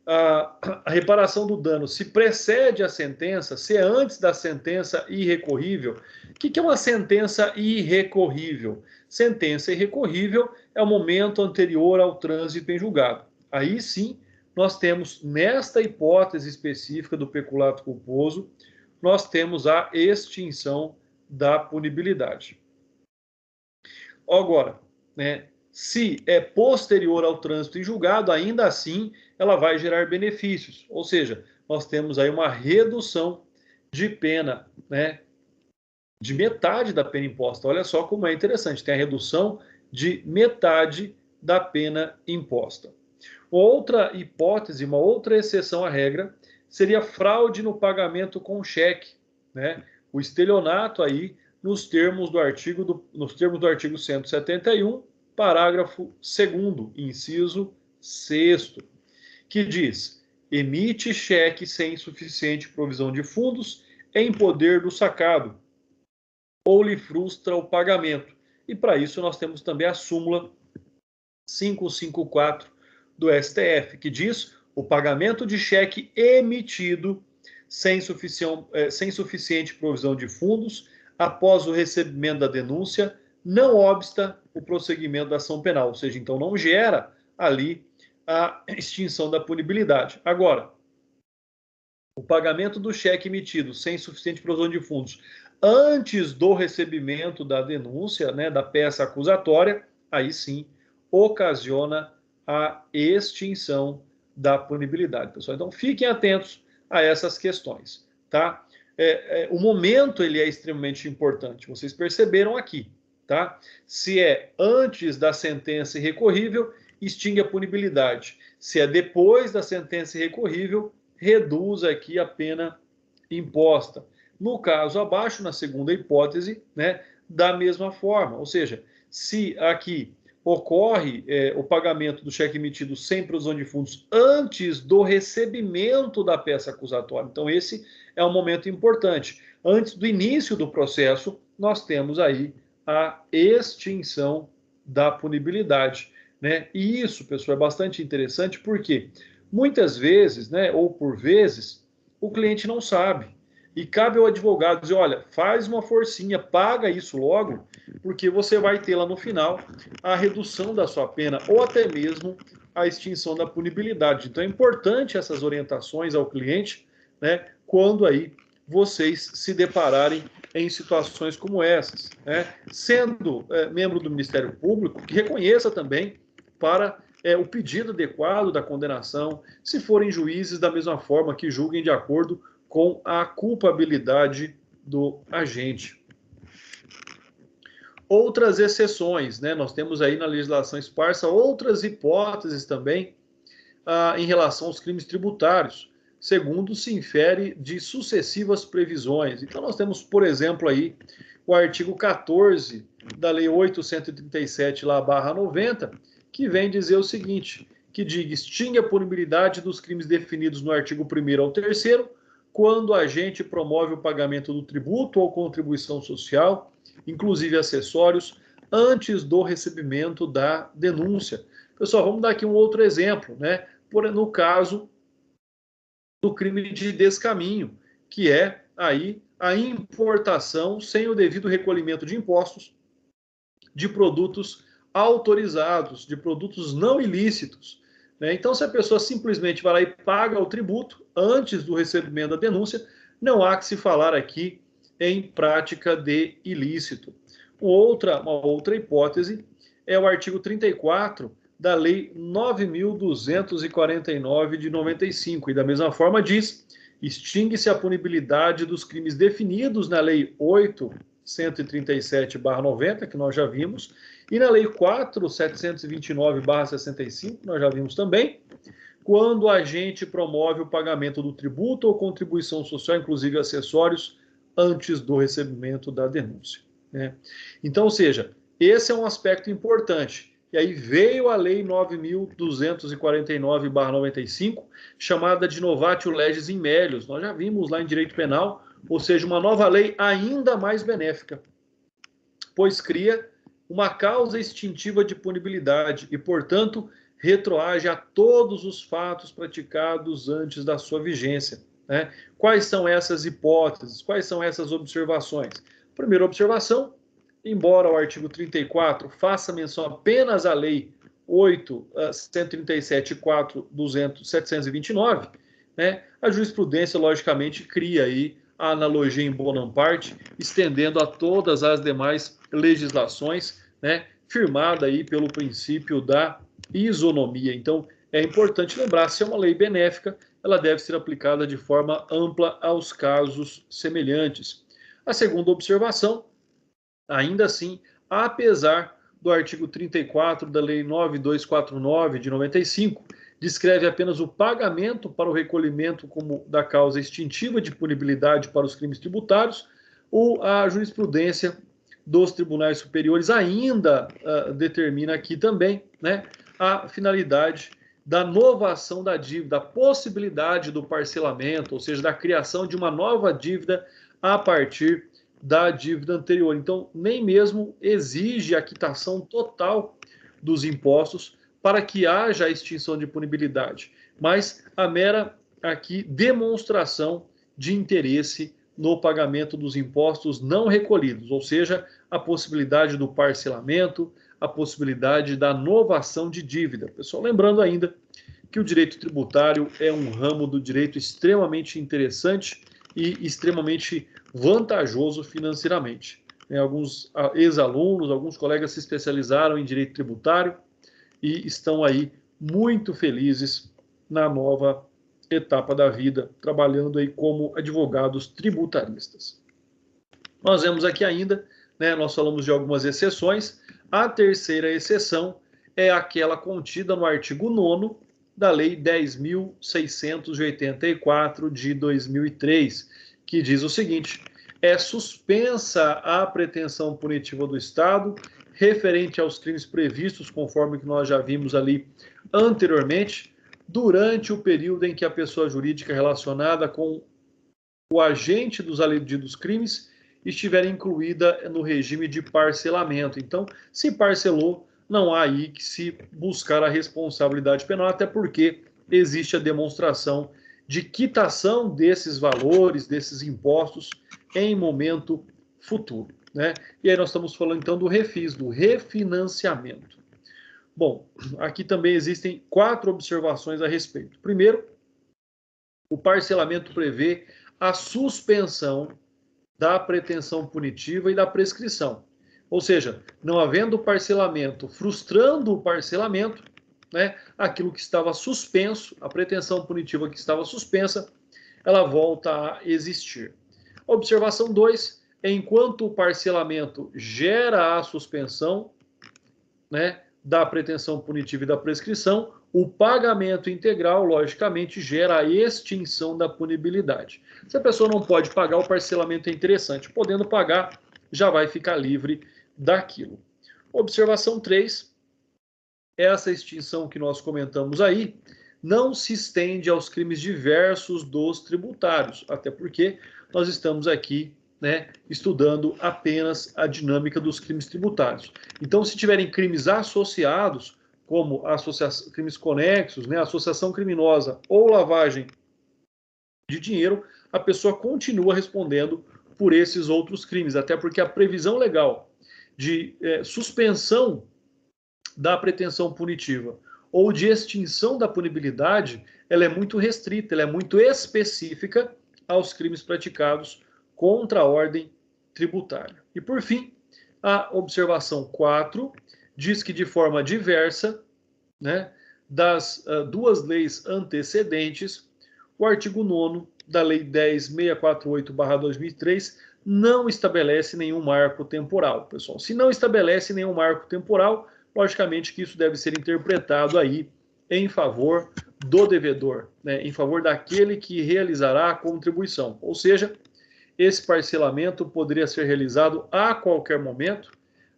a reparação do dano se precede a sentença, se é antes da sentença irrecorrível. O que é uma sentença irrecorrível? Sentença irrecorrível é o momento anterior ao trânsito em julgado. Aí sim, nós temos, nesta hipótese específica do peculato culposo, nós temos a extinção da punibilidade. Agora, né, se é posterior ao trânsito em julgado, ainda assim ela vai gerar benefícios, ou seja, nós temos aí uma redução de pena, né, de metade da pena imposta. Olha só como é interessante, tem a redução de metade da pena imposta. Outra hipótese, uma outra exceção à regra, seria fraude no pagamento com cheque, né? O estelionato aí nos termos do artigo 171, parágrafo 2º, inciso 6º, que diz: emite cheque sem suficiente provisão de fundos em poder do sacado, ou lhe frustra o pagamento. E para isso nós temos também a súmula 554 do STF, que diz: o pagamento de cheque emitido sem suficiente provisão de fundos após o recebimento da denúncia não obsta o prosseguimento da ação penal, ou seja, então não gera ali a extinção da punibilidade. Agora, o pagamento do cheque emitido sem suficiente provisão de fundos antes do recebimento da denúncia, né, da peça acusatória, aí sim ocasiona a extinção da punibilidade, pessoal. Então, fiquem atentos a essas questões, tá? O momento ele é extremamente importante. Vocês perceberam aqui, tá? Se é antes da sentença irrecorrível, extingue a punibilidade. Se é depois da sentença irrecorrível, reduz aqui a pena imposta. No caso abaixo, na segunda hipótese, né, da mesma forma. Ou seja, se aqui ocorre o pagamento do cheque emitido sem provisão de fundos antes do recebimento da peça acusatória. Então, esse é um momento importante. Antes do início do processo, nós temos aí a extinção da punibilidade, né? E isso, pessoal, é bastante interessante porque muitas vezes, né, ou por vezes, o cliente não sabe. E cabe ao advogado dizer, olha, faz uma forcinha, paga isso logo, porque você vai ter lá no final a redução da sua pena ou até mesmo a extinção da punibilidade. Então é importante essas orientações ao cliente, né, quando aí vocês se depararem em situações como essas, né? Sendo membro do Ministério Público, que reconheça também para o pedido adequado da condenação, se forem juízes da mesma forma que julguem de acordo com a culpabilidade do agente. Outras exceções, né? Nós temos aí na legislação esparsa outras hipóteses também em relação aos crimes tributários, segundo se infere de sucessivas previsões. Então nós temos, por exemplo, aí o artigo 14 da Lei 837/90, que vem dizer o seguinte, que diz: extingue a punibilidade dos crimes definidos no artigo 1º ao 3º, quando a gente promove o pagamento do tributo ou contribuição social, inclusive acessórios, antes do recebimento da denúncia. Pessoal, vamos dar aqui um outro exemplo, né? No caso do crime de descaminho, que é aí a importação sem o devido recolhimento de impostos de produtos autorizados, de produtos não ilícitos, né? Então, se a pessoa simplesmente vai lá e paga o tributo antes do recebimento da denúncia, não há que se falar aqui em prática de ilícito. Uma outra hipótese é o artigo 34 da Lei 9.249 de 95, e da mesma forma diz: extingue-se a punibilidade dos crimes definidos na Lei 8.137/90, que nós já vimos, e na Lei 4.729/65, que nós já vimos também, quando a gente promove o pagamento do tributo ou contribuição social, inclusive acessórios, antes do recebimento da denúncia, né? Então, ou seja, esse é um aspecto importante. E aí veio a Lei 9.249/95, chamada de Novatio Legis in Melius. Nós já vimos lá em direito penal, ou seja, uma nova lei ainda mais benéfica, pois cria uma causa extintiva de punibilidade e, portanto, retroage a todos os fatos praticados antes da sua vigência, né? Quais são essas hipóteses? Quais são essas observações? Primeira observação: embora o artigo 34 faça menção apenas à Lei 8.137/4.729, né, a jurisprudência, logicamente, cria aí a analogia em bonum parte, estendendo a todas as demais legislações, né, firmada aí pelo princípio da isonomia. Então, é importante lembrar, se é uma lei benéfica, ela deve ser aplicada de forma ampla aos casos semelhantes. A segunda observação: ainda assim, apesar do artigo 34 da Lei 9.249 de 95, descreve apenas o pagamento para o recolhimento como da causa extintiva de punibilidade para os crimes tributários, a jurisprudência dos tribunais superiores ainda determina aqui também, né, a finalidade da novação da dívida, a possibilidade do parcelamento, ou seja, da criação de uma nova dívida a partir da dívida anterior. Então, nem mesmo exige a quitação total dos impostos para que haja a extinção de punibilidade, mas a mera aqui demonstração de interesse no pagamento dos impostos não recolhidos, ou seja, a possibilidade do parcelamento, a possibilidade da novação de dívida. Pessoal, lembrando ainda que o direito tributário é um ramo do direito extremamente interessante e extremamente vantajoso financeiramente. Alguns ex-alunos, alguns colegas se especializaram em direito tributário e estão aí muito felizes na nova etapa da vida, trabalhando aí como advogados tributaristas. Nós vemos aqui ainda, né, nós falamos de algumas exceções. A terceira exceção é aquela contida no artigo 9º da Lei 10.684 de 2003, que diz o seguinte: é suspensa a pretensão punitiva do Estado referente aos crimes previstos, conforme que nós já vimos ali anteriormente, durante o período em que a pessoa jurídica relacionada com o agente dos aludidos crimes estiver incluída no regime de parcelamento. Então, se parcelou, não há aí que se buscar a responsabilidade penal, até porque existe a demonstração de quitação desses valores, desses impostos, em momento futuro, né? E aí nós estamos falando então do refis, do refinanciamento. Bom, aqui também existem 4 observações a respeito. Primeiro, o parcelamento prevê a suspensão da pretensão punitiva e da prescrição. Ou seja, não havendo parcelamento, frustrando o parcelamento, né, aquilo que estava suspenso, a pretensão punitiva que estava suspensa, ela volta a existir. Observação 2, enquanto o parcelamento gera a suspensão, né, da pretensão punitiva e da prescrição, o pagamento integral, logicamente, gera a extinção da punibilidade. Se a pessoa não pode pagar, o parcelamento é interessante. Podendo pagar, já vai ficar livre daquilo. Observação 3, essa extinção que nós comentamos aí não se estende aos crimes diversos dos tributários, até porque nós estamos aqui, né, estudando apenas a dinâmica dos crimes tributários. Então, se tiverem crimes associados, como crimes conexos, né, associação criminosa ou lavagem de dinheiro, a pessoa continua respondendo por esses outros crimes, até porque a previsão legal de suspensão da pretensão punitiva ou de extinção da punibilidade, ela é muito restrita, ela é muito específica aos crimes praticados contra a ordem tributária. E, por fim, a observação 4 diz que, de forma diversa, né, das duas leis antecedentes, o artigo 9º da Lei 10.648/2003 não estabelece nenhum marco temporal, pessoal. Se não estabelece nenhum marco temporal, logicamente que isso deve ser interpretado aí em favor do devedor, né, em favor daquele que realizará a contribuição. Ou seja, esse parcelamento poderia ser realizado a qualquer momento,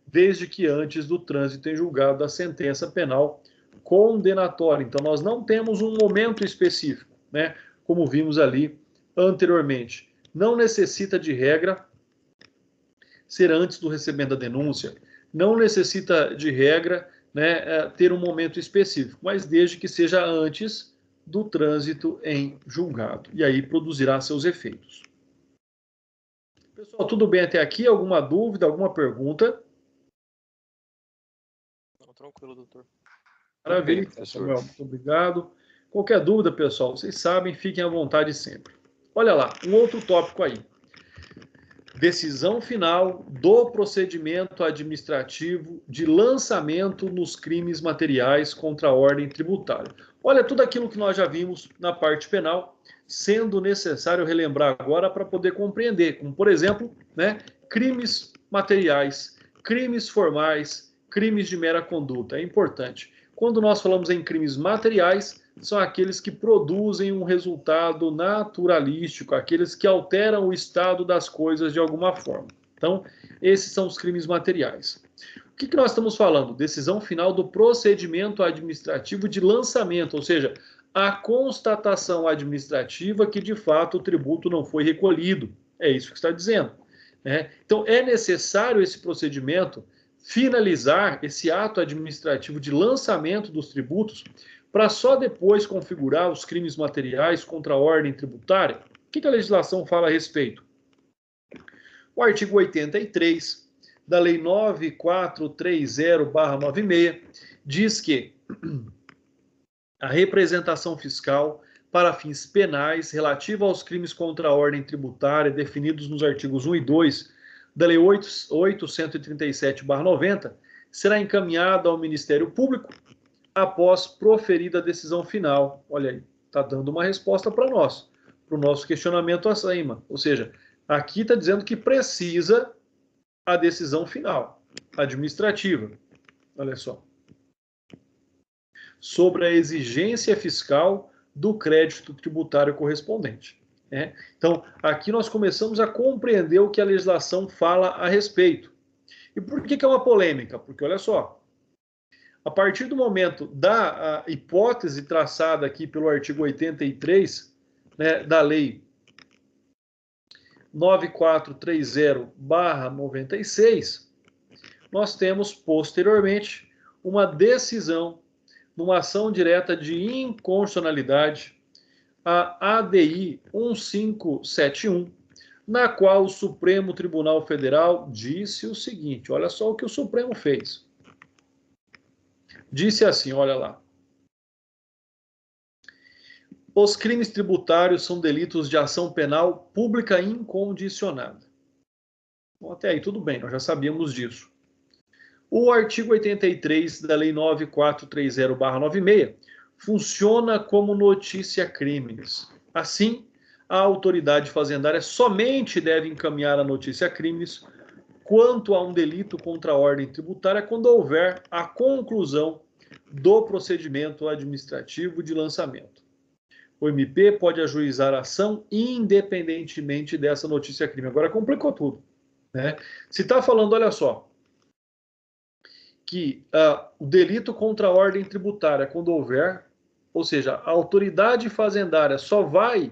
desde que antes do trânsito em julgado da sentença penal condenatória. Então, nós não temos um momento específico, né, como vimos ali anteriormente. Não necessita de regra ser antes do recebimento da denúncia, não necessita de regra, né, ter um momento específico, mas desde que seja antes do trânsito em julgado. E aí produzirá seus efeitos. Pessoal, tudo bem até aqui? Alguma dúvida, alguma pergunta? Tranquilo, doutor. Maravilha, Samuel, muito obrigado. Qualquer dúvida, pessoal, vocês sabem, fiquem à vontade sempre. Olha lá, um outro tópico aí. Decisão final do procedimento administrativo de lançamento nos crimes materiais contra a ordem tributária. Olha, tudo aquilo que nós já vimos na parte penal, sendo necessário relembrar agora para poder compreender, como, por exemplo, né, crimes materiais, crimes formais, crimes de mera conduta. É importante. Quando nós falamos em crimes materiais, são aqueles que produzem um resultado naturalístico, aqueles que alteram o estado das coisas de alguma forma. Então, esses são os crimes materiais. O que nós estamos falando? Decisão final do procedimento administrativo de lançamento, ou seja, a constatação administrativa que, de fato, o tributo não foi recolhido. É isso que está dizendo, né? Então, é necessário esse procedimento finalizar esse ato administrativo de lançamento dos tributos para só depois configurar os crimes materiais contra a ordem tributária. O que a legislação fala a respeito? O artigo 83 da Lei 9430/96 diz que a representação fiscal para fins penais relativa aos crimes contra a ordem tributária definidos nos artigos 1 e 2 da Lei 837/90 será encaminhada ao Ministério Público após proferida a decisão final. Olha aí, está dando uma resposta para nós, para o nosso questionamento acima. Ou seja, aqui está dizendo que precisa a decisão final administrativa. Olha só. Sobre a exigência fiscal do crédito tributário correspondente. Né? Então, aqui nós começamos a compreender o que a legislação fala a respeito. E por que é uma polêmica? Porque, olha só, a partir do momento da hipótese traçada aqui pelo artigo 83, né, da Lei 9430/96, nós temos posteriormente uma decisão numa ação direta de inconstitucionalidade, a ADI 1571, na qual o Supremo Tribunal Federal disse o seguinte, olha só o que o Supremo fez. Disse assim, olha lá. Os crimes tributários são delitos de ação penal pública incondicionada. Bom, até aí tudo bem, nós já sabíamos disso. O artigo 83 da Lei 9430/96 funciona como notícia crimes. Assim, a autoridade fazendária somente deve encaminhar a notícia crimes quanto a um delito contra a ordem tributária quando houver a conclusão do procedimento administrativo de lançamento. O MP pode ajuizar a ação independentemente dessa notícia crime. Agora complicou tudo, né? Se está falando, olha só, que o delito contra a ordem tributária, quando houver ou seja, a autoridade fazendária só vai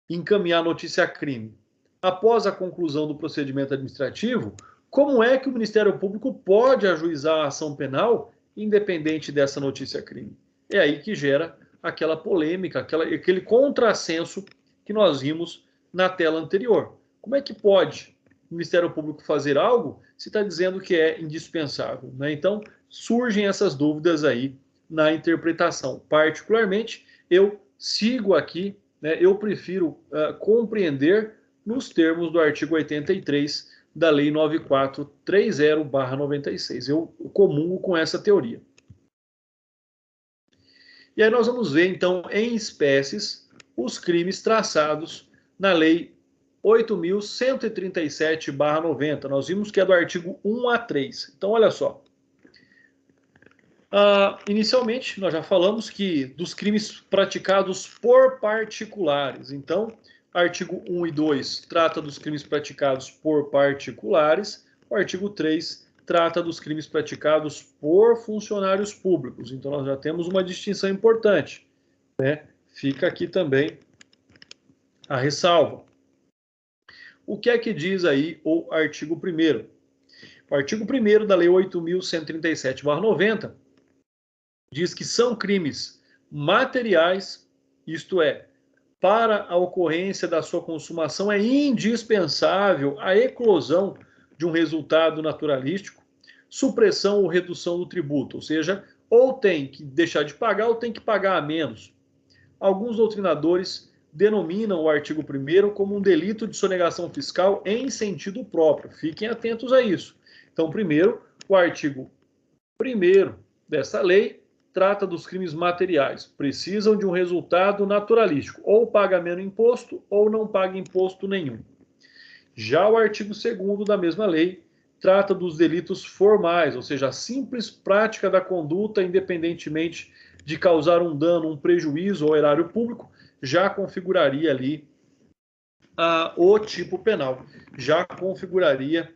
encaminhar notícia crime após a conclusão do procedimento administrativo, como é que o Ministério Público pode ajuizar a ação penal independente dessa notícia crime? É aí que gera aquela polêmica, aquele contrassenso que nós vimos na tela anterior. Como é que pode o Ministério Público fazer algo se está dizendo que é indispensável, né? Então, surgem essas dúvidas aí na interpretação. Particularmente, eu sigo aqui, né, eu prefiro compreender nos termos do artigo 83 da Lei 9430/96. Eu comungo com essa teoria. E aí nós vamos ver, então, em espécies, os crimes traçados na Lei 8.137/90. Nós vimos que é do artigo 1 a 3. Então, olha só. Inicialmente, nós já falamos que dos crimes praticados por particulares. Então, artigo 1 e 2 trata dos crimes praticados por particulares. O artigo 3 trata dos crimes praticados por funcionários públicos. Então, nós já temos uma distinção importante, né? Fica aqui também a ressalva. O que é que diz aí o artigo 1º? O artigo 1º da Lei 8.137/90 diz que são crimes materiais, isto é, para a ocorrência da sua consumação é indispensável a eclosão de um resultado naturalístico, supressão ou redução do tributo, ou seja, ou tem que deixar de pagar ou tem que pagar a menos. Alguns doutrinadores denominam o artigo 1º como um delito de sonegação fiscal em sentido próprio. Fiquem atentos a isso. Então, primeiro, o artigo 1º dessa lei trata dos crimes materiais. Precisam de um resultado naturalístico. Ou paga menos imposto ou não paga imposto nenhum. Já o artigo 2º da mesma lei trata dos delitos formais, ou seja, a simples prática da conduta, independentemente de causar um dano, um prejuízo ao erário público, já configuraria ali o tipo penal. Já configuraria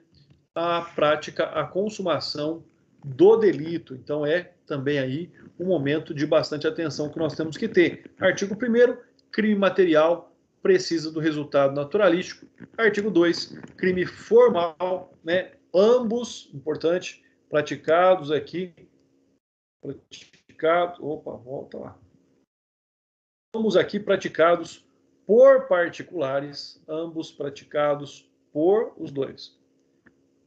a prática, a consumação do delito. Então, é também aí um momento de bastante atenção que nós temos que ter. Artigo 1º, crime material precisa do resultado naturalístico. Artigo 2, crime formal, né? Ambos, importante, praticados aqui. Volta lá. Ambos aqui praticados por particulares, ambos praticados por os dois.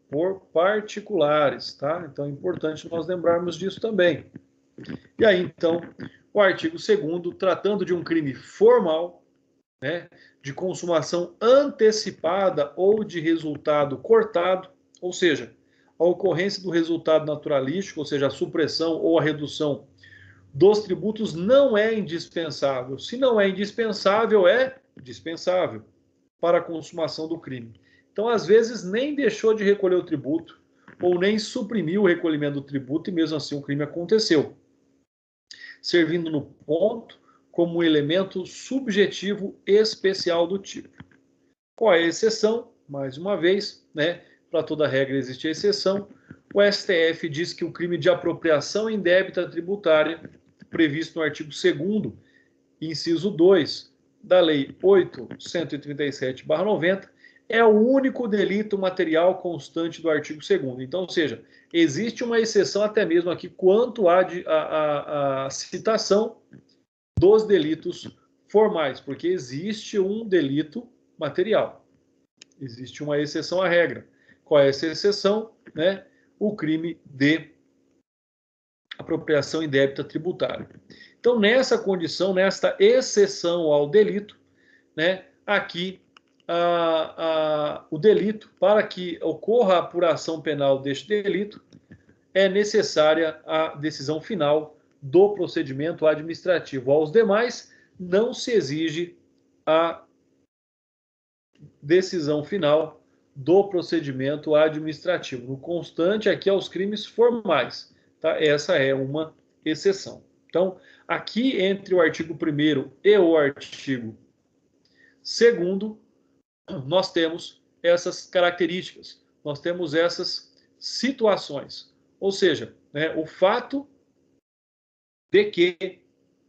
Por particulares, tá? Então é importante nós lembrarmos disso também. E aí, então, o artigo 2º, tratando de um crime formal, né, de consumação antecipada ou de resultado cortado, ou seja, a ocorrência do resultado naturalístico, ou seja, a supressão ou a redução dos tributos não é indispensável. Se não é indispensável, é dispensável para a consumação do crime. Então, às vezes, nem deixou de recolher o tributo ou nem suprimiu o recolhimento do tributo e mesmo assim o crime aconteceu, servindo no ponto como um elemento subjetivo especial do tipo. Qual é a exceção? Mais uma vez, né, para toda regra existe a exceção. O STF diz que o crime de apropriação indébita tributária, previsto no artigo 2º, inciso 2, da Lei 8.137/90, é o único delito material constante do artigo 2º. Então, ou seja, existe uma exceção até mesmo aqui quanto à citação dos delitos formais, porque existe um delito material. Existe uma exceção à regra. Qual é essa exceção? Né? O crime de apropriação indébita tributária. Então, nessa condição, nesta exceção ao delito, né, aqui o delito, para que ocorra a apuração penal deste delito, é necessária a decisão final do procedimento administrativo. Aos demais, não se exige a decisão final do procedimento administrativo. No constante, aqui aos crimes formais. Tá? Essa é uma exceção. Então, aqui entre o artigo 1º e o artigo 2º, nós temos essas características, nós temos essas situações. Ou seja, né, o fato de que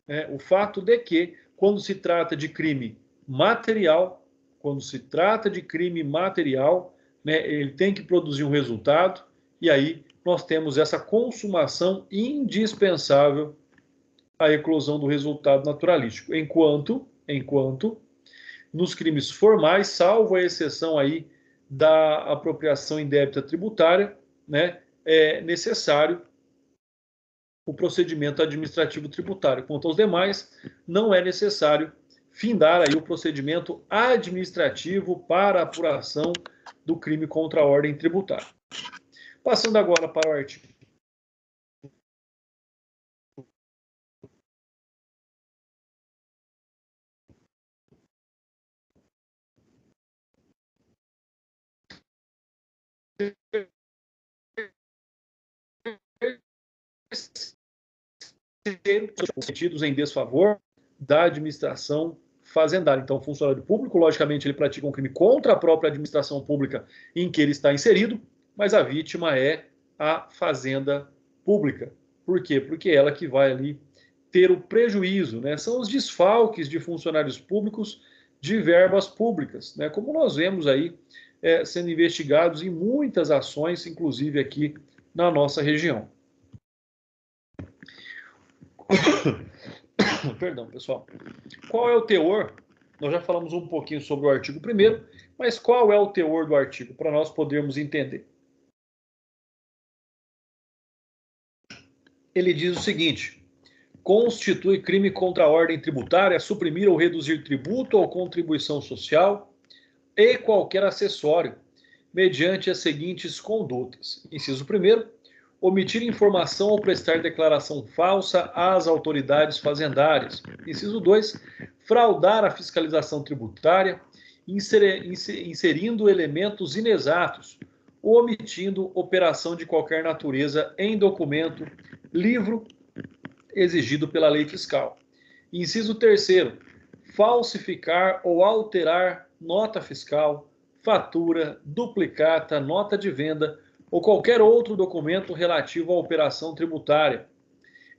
né, o fato de que, quando se trata de crime material, né, ele tem que produzir um resultado, e aí nós temos essa consumação indispensável à eclosão do resultado naturalístico. Enquanto nos crimes formais, salvo a exceção aí da apropriação indébita tributária, né, é necessário o procedimento administrativo tributário. Quanto aos demais, não é necessário findar aí o procedimento administrativo para a apuração do crime contra a ordem tributária. Passando agora para o artigo cometidos em desfavor da administração fazendária. Então, o funcionário público, logicamente, ele pratica um crime contra a própria administração pública em que ele está inserido, mas a vítima é a fazenda pública. Por quê? Porque é ela que vai ali ter o prejuízo, né? São os desfalques de funcionários públicos de verbas públicas, né? Como nós vemos aí sendo investigados em muitas ações, inclusive aqui na nossa região. Perdão, pessoal. Qual é o teor? Nós já falamos um pouquinho sobre o artigo 1º, mas qual é o teor do artigo, para nós podermos entender? Ele diz o seguinte: constitui crime contra a ordem tributária suprimir ou reduzir tributo ou contribuição social e qualquer acessório, mediante as seguintes condutas. Inciso 1º, omitir informação ou prestar declaração falsa às autoridades fazendárias. Inciso 2, fraudar a fiscalização tributária, inserindo elementos inexatos ou omitindo operação de qualquer natureza em documento, livro, exigido pela lei fiscal. Inciso 3º, falsificar ou alterar nota fiscal, fatura, duplicata, nota de venda, ou qualquer outro documento relativo à operação tributária.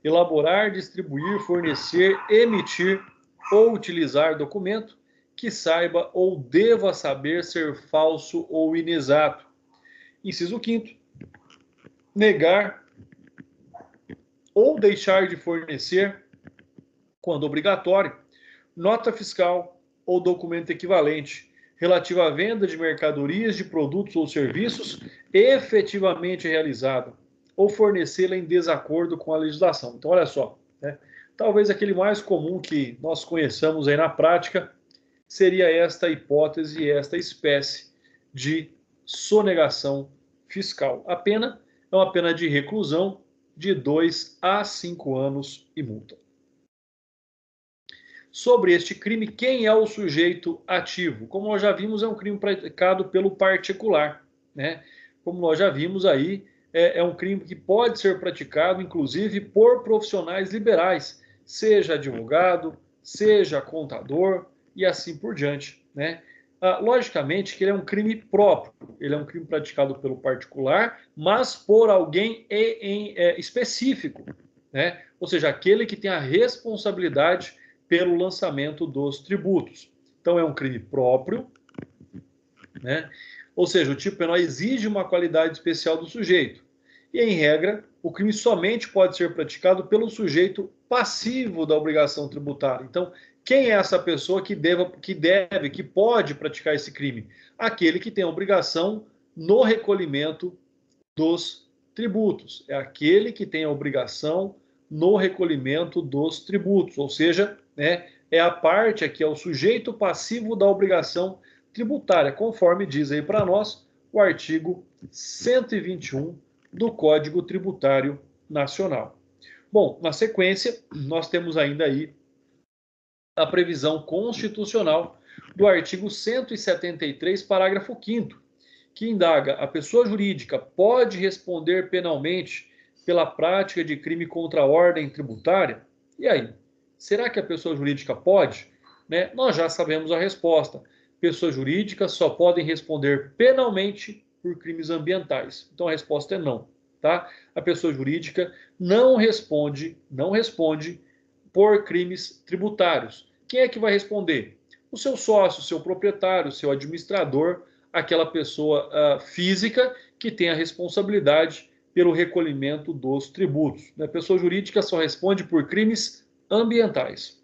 Elaborar, distribuir, fornecer, emitir ou utilizar documento que saiba ou deva saber ser falso ou inexato. Inciso 5º, negar ou deixar de fornecer, quando obrigatório, nota fiscal ou documento equivalente relativa à venda de mercadorias, de produtos ou serviços efetivamente realizada, ou fornecê-la em desacordo com a legislação. Então, olha só, né? Talvez aquele mais comum que nós conheçamos aí na prática seria esta hipótese, esta espécie de sonegação fiscal. A pena é uma pena de reclusão de 2 a 5 anos e multa. Sobre este crime, quem é o sujeito ativo? Como nós já vimos, é um crime praticado pelo particular, né? Como nós já vimos aí, é um crime que pode ser praticado, inclusive, por profissionais liberais, seja advogado, seja contador e assim por diante, né? Logicamente que ele é um crime próprio, ele é um crime praticado pelo particular, mas por alguém específico, né? Ou seja, aquele que tem a responsabilidade pelo lançamento dos tributos. Então, é um crime próprio, né? Ou seja, o tipo penal exige uma qualidade especial do sujeito. E, em regra, o crime somente pode ser praticado pelo sujeito passivo da obrigação tributária. Então, quem é essa pessoa que pode praticar esse crime? Aquele que tem a obrigação no recolhimento dos tributos. É aquele que tem a obrigação no recolhimento dos tributos, ou seja, né, é a parte aqui, é o sujeito passivo da obrigação tributária, conforme diz aí para nós o artigo 121 do Código Tributário Nacional. Bom, na sequência, nós temos ainda aí a previsão constitucional do artigo 173, parágrafo 5º, que indaga: a pessoa jurídica pode responder penalmente pela prática de crime contra a ordem tributária? E aí? Será que a pessoa jurídica pode? Né? Nós já sabemos a resposta. Pessoas jurídicas só podem responder penalmente por crimes ambientais. Então a resposta é não. Tá? A pessoa jurídica não responde por crimes tributários. Quem é que vai responder? O seu sócio, o seu proprietário, o seu administrador, aquela pessoa física que tem a responsabilidade pelo recolhimento dos tributos. A pessoa jurídica só responde por crimes ambientais.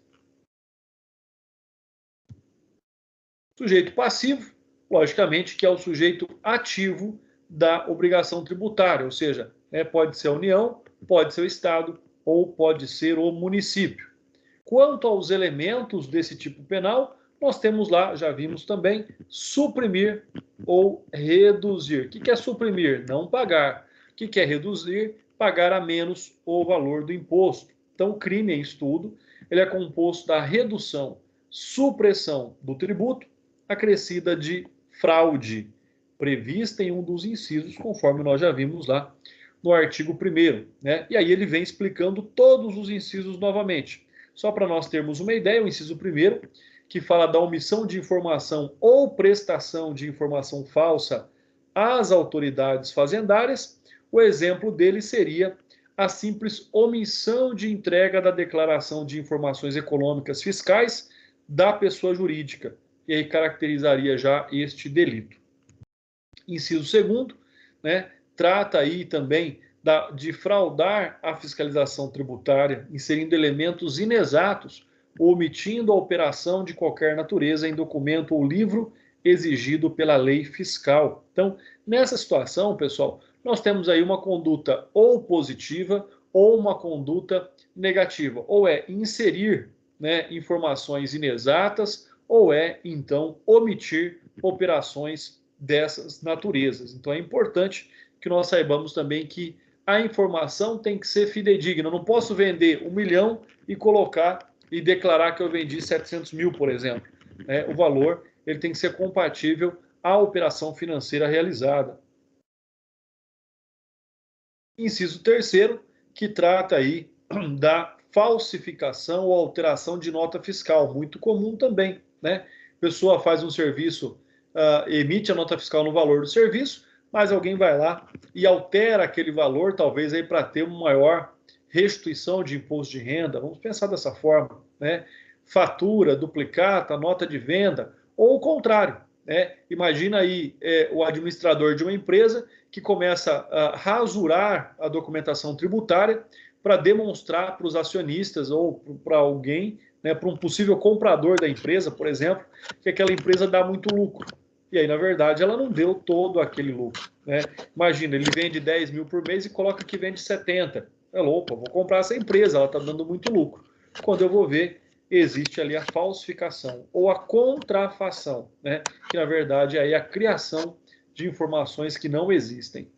Sujeito passivo, logicamente, que é o sujeito ativo da obrigação tributária, ou seja, pode ser a União, pode ser o Estado ou pode ser o município. Quanto aos elementos desse tipo penal, nós temos lá, já vimos também, suprimir ou reduzir. O que é suprimir? Não pagar. O que é reduzir? Pagar a menos o valor do imposto. Então, o crime em estudo, ele é composto da redução, supressão do tributo, acrescida de fraude, prevista em um dos incisos, conforme nós já vimos lá no artigo 1º, né? E aí ele vem explicando todos os incisos novamente. Só para nós termos uma ideia, o inciso 1º, que fala da omissão de informação ou prestação de informação falsa às autoridades fazendárias, o exemplo dele seria a simples omissão de entrega da declaração de informações econômicas fiscais da pessoa jurídica, e aí caracterizaria já este delito. Inciso 2º, né, trata aí também de fraudar a fiscalização tributária, inserindo elementos inexatos ou omitindo a operação de qualquer natureza em documento ou livro exigido pela lei fiscal. Então, nessa situação, pessoal, nós temos aí uma conduta ou positiva ou uma conduta negativa, ou é inserir, né, informações inexatas, ou é, então, omitir operações dessas naturezas. Então, é importante que nós saibamos também que a informação tem que ser fidedigna. Eu não posso vender 1 milhão e colocar e declarar que eu vendi 700 mil, por exemplo. O valor ele tem que ser compatível à operação financeira realizada. Inciso 3º, que trata aí da falsificação ou alteração de nota fiscal, muito comum também, né? A pessoa faz um serviço, emite a nota fiscal no valor do serviço, mas alguém vai lá e altera aquele valor, talvez aí para ter uma maior restituição de imposto de renda. Vamos pensar dessa forma, né? Fatura, duplicata, nota de venda, ou o contrário, né? Imagina aí o administrador de uma empresa que começa a rasurar a documentação tributária para demonstrar para os acionistas ou para alguém, né, para um possível comprador da empresa, por exemplo, que aquela empresa dá muito lucro. E aí, na verdade, ela não deu todo aquele lucro, né? Imagina, ele vende 10 mil por mês e coloca que vende 70. É louco, eu vou comprar essa empresa, ela está dando muito lucro. Quando eu vou ver, existe ali a falsificação ou a contrafação, né? Que, na verdade, é a criação de informações que não existem.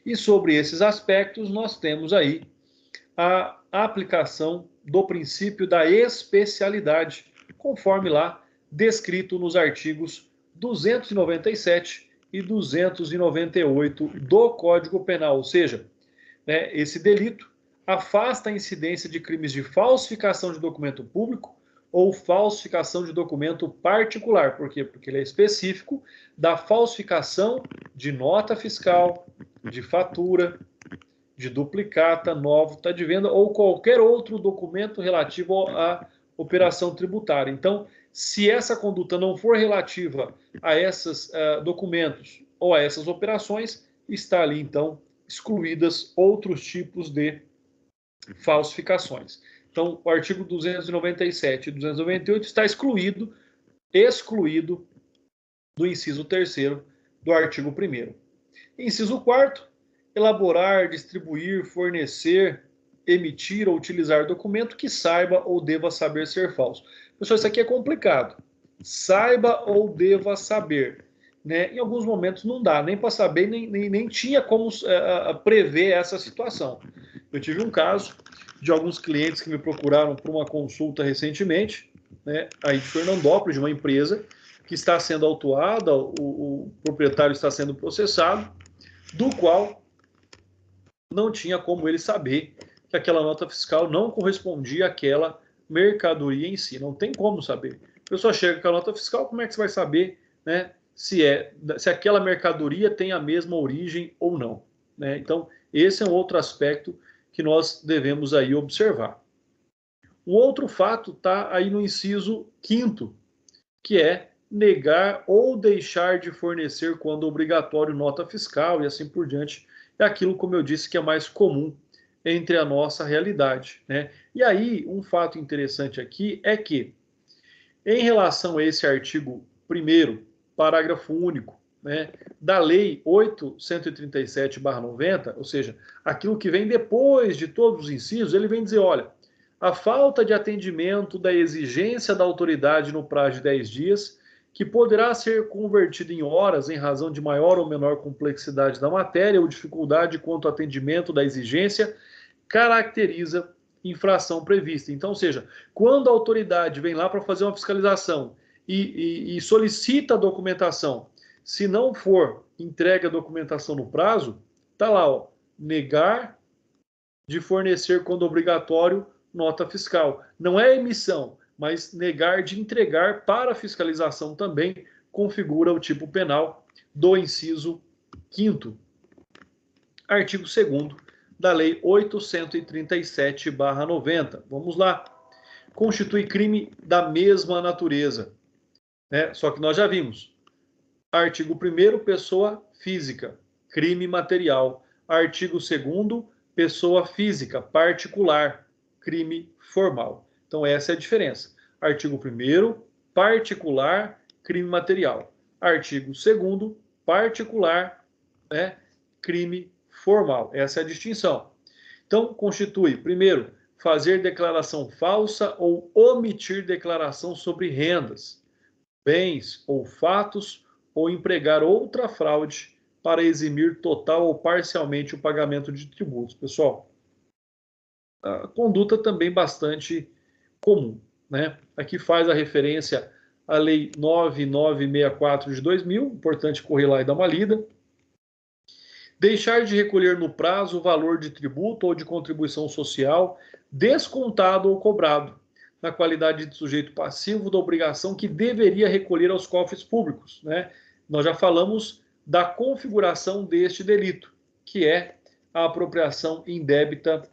E sobre esses aspectos, nós temos aí a aplicação do princípio da especialidade, conforme lá descrito nos artigos 297 e 298 do Código Penal, ou seja, né, esse delito afasta a incidência de crimes de falsificação de documento público ou falsificação de documento particular. Por quê? Porque ele é específico da falsificação de nota fiscal, de fatura, de duplicata, nota de venda ou qualquer outro documento relativo à operação tributária. Então, se essa conduta não for relativa a esses documentos ou a essas operações, está ali, então, excluídas outros tipos de falsificações. Então, o artigo 297 e 298 está excluído do inciso 3º do artigo 1º. Inciso 4º, elaborar, distribuir, fornecer, emitir ou utilizar documento que saiba ou deva saber ser falso. Pessoal, isso aqui é complicado. Saiba ou deva saber. Né? Em alguns momentos não dá, nem para saber, nem tinha como prever essa situação. Eu tive um caso de alguns clientes que me procuraram para uma consulta recentemente, né, aí de Fernandópolis, de uma empresa que está sendo autuada, o proprietário está sendo processado, do qual não tinha como ele saber que aquela nota fiscal não correspondia àquela mercadoria em si. Não tem como saber. A pessoa chega com a nota fiscal, como é que você vai saber, né, se aquela mercadoria tem a mesma origem ou não? Né? Então, esse é um outro aspecto que nós devemos aí observar. Um outro fato está aí no inciso 5º, que é negar ou deixar de fornecer quando obrigatório nota fiscal e assim por diante. É aquilo, como eu disse, que é mais comum entre a nossa realidade, né? E aí, um fato interessante aqui é que, em relação a esse artigo 1º, parágrafo único, né, da Lei 8.137/90, ou seja, aquilo que vem depois de todos os incisos, ele vem dizer, olha, a falta de atendimento da exigência da autoridade no prazo de 10 dias, que poderá ser convertido em horas em razão de maior ou menor complexidade da matéria ou dificuldade quanto ao atendimento da exigência, caracteriza infração prevista. Então, ou seja, quando a autoridade vem lá para fazer uma fiscalização e solicita a documentação, se não for entregue a documentação no prazo, está lá, ó, negar de fornecer quando obrigatório nota fiscal. Não é emissão, mas negar de entregar para fiscalização também configura o tipo penal do inciso 5º. Artigo 2º da Lei 837/90. Vamos lá. Constitui crime da mesma natureza, né? Só que nós já vimos. Artigo 1º, pessoa física, crime material. Artigo 2º, pessoa física, particular, crime formal. Então, essa é a diferença. Artigo 1º, particular, crime material. Artigo 2º, particular, né, crime formal. Essa é a distinção. Então, constitui, primeiro, fazer declaração falsa ou omitir declaração sobre rendas, bens ou fatos, ou empregar outra fraude para eximir total ou parcialmente o pagamento de tributos. Pessoal, a conduta também bastante comum, né? Aqui faz a referência à Lei 9964 de 2000, importante correr lá e dar uma lida. Deixar de recolher no prazo o valor de tributo ou de contribuição social descontado ou cobrado, na qualidade de sujeito passivo da obrigação que deveria recolher aos cofres públicos, né? Nós já falamos da configuração deste delito, que é a apropriação indébita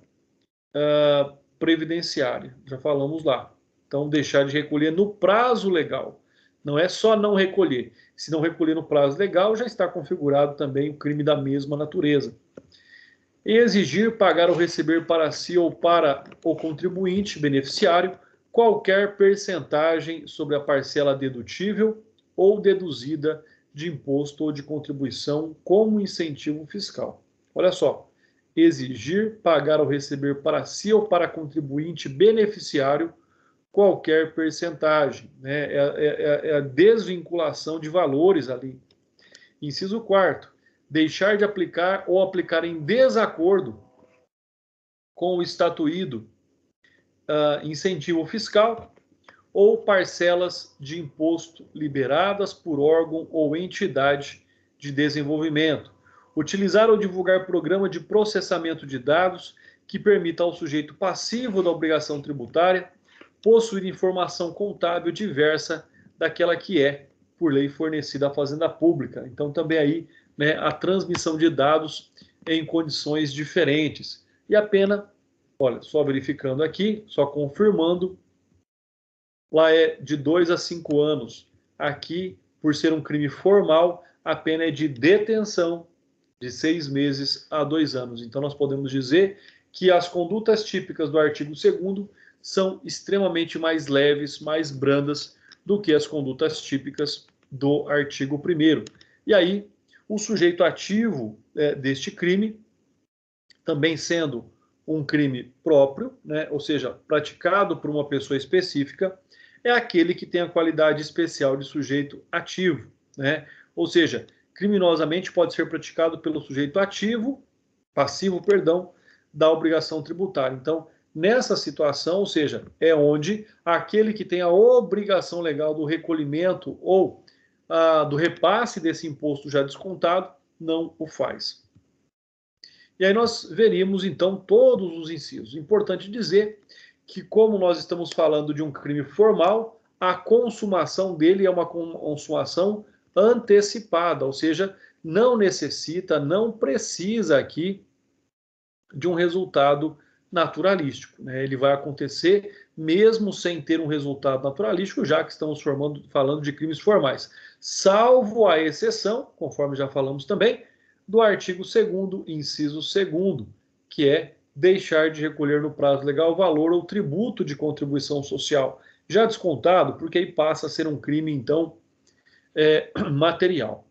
previdenciária. Já falamos lá. Então, deixar de recolher no prazo legal. Não é só não recolher. Se não recolher no prazo legal, já está configurado também o crime da mesma natureza. Exigir, pagar ou receber para si ou para o contribuinte beneficiário qualquer percentagem sobre a parcela dedutível ou deduzida de imposto ou de contribuição como incentivo fiscal. Olha só. Exigir, pagar ou receber para si ou para contribuinte beneficiário qualquer percentagem, né? É a desvinculação de valores ali. Inciso 4º, deixar de aplicar ou aplicar em desacordo com o estatuído incentivo fiscal ou parcelas de imposto liberadas por órgão ou entidade de desenvolvimento. Utilizar ou divulgar programa de processamento de dados que permita ao sujeito passivo da obrigação tributária possuir informação contábil diversa daquela que é, por lei, fornecida à Fazenda Pública. Então, também aí, né, a transmissão de dados em condições diferentes. E a pena, olha, só verificando aqui, só confirmando, lá é de 2 a 5 anos. Aqui, por ser um crime formal, a pena é de detenção de 6 meses a 2 anos. Então, nós podemos dizer que as condutas típicas do artigo 2º são extremamente mais leves, mais brandas do que as condutas típicas do artigo 1º. E aí, o sujeito ativo deste crime, também sendo um crime próprio, né, ou seja, praticado por uma pessoa específica, é aquele que tem a qualidade especial de sujeito ativo, né? Ou seja, criminosamente pode ser praticado pelo sujeito passivo, da obrigação tributária. Então, nessa situação, ou seja, é onde aquele que tem a obrigação legal do recolhimento ou do repasse desse imposto já descontado, não o faz. E aí nós veríamos, então, todos os incisos. Importante dizer que, como nós estamos falando de um crime formal, a consumação dele é uma consumação antecipada, ou seja, não necessita, não precisa aqui de um resultado naturalístico, né? Ele vai acontecer mesmo sem ter um resultado naturalístico, já que estamos falando de crimes formais, salvo a exceção, conforme já falamos também, do artigo 2º, inciso 2º, que é deixar de recolher no prazo legal o valor ou tributo de contribuição social, já descontado, porque aí passa a ser um crime, então, material.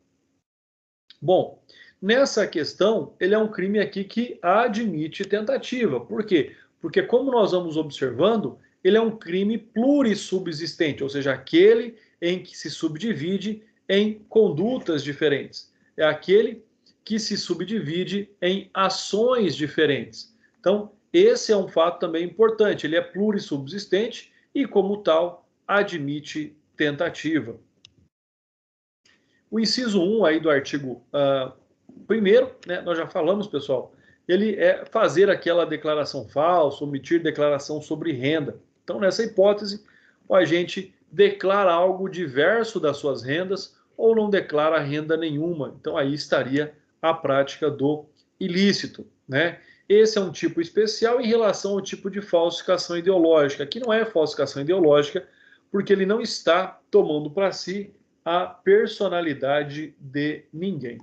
Bom, nessa questão, ele é um crime aqui que admite tentativa. Por quê? Porque, como nós vamos observando, ele é um crime plurissubsistente, ou seja, aquele em que se subdivide em condutas diferentes. É aquele que se subdivide em ações diferentes. Então, esse é um fato também importante. Ele é plurissubsistente e, como tal, admite tentativa. O inciso 1 aí do artigo 1º, né, nós já falamos, pessoal, ele é fazer aquela declaração falsa, omitir declaração sobre renda. Então, nessa hipótese, o agente declara algo diverso das suas rendas ou não declara renda nenhuma. Então, aí estaria a prática do ilícito, né? Esse é um tipo especial em relação ao tipo de falsificação ideológica. Aqui não é falsificação ideológica, porque ele não está tomando para si a personalidade de ninguém.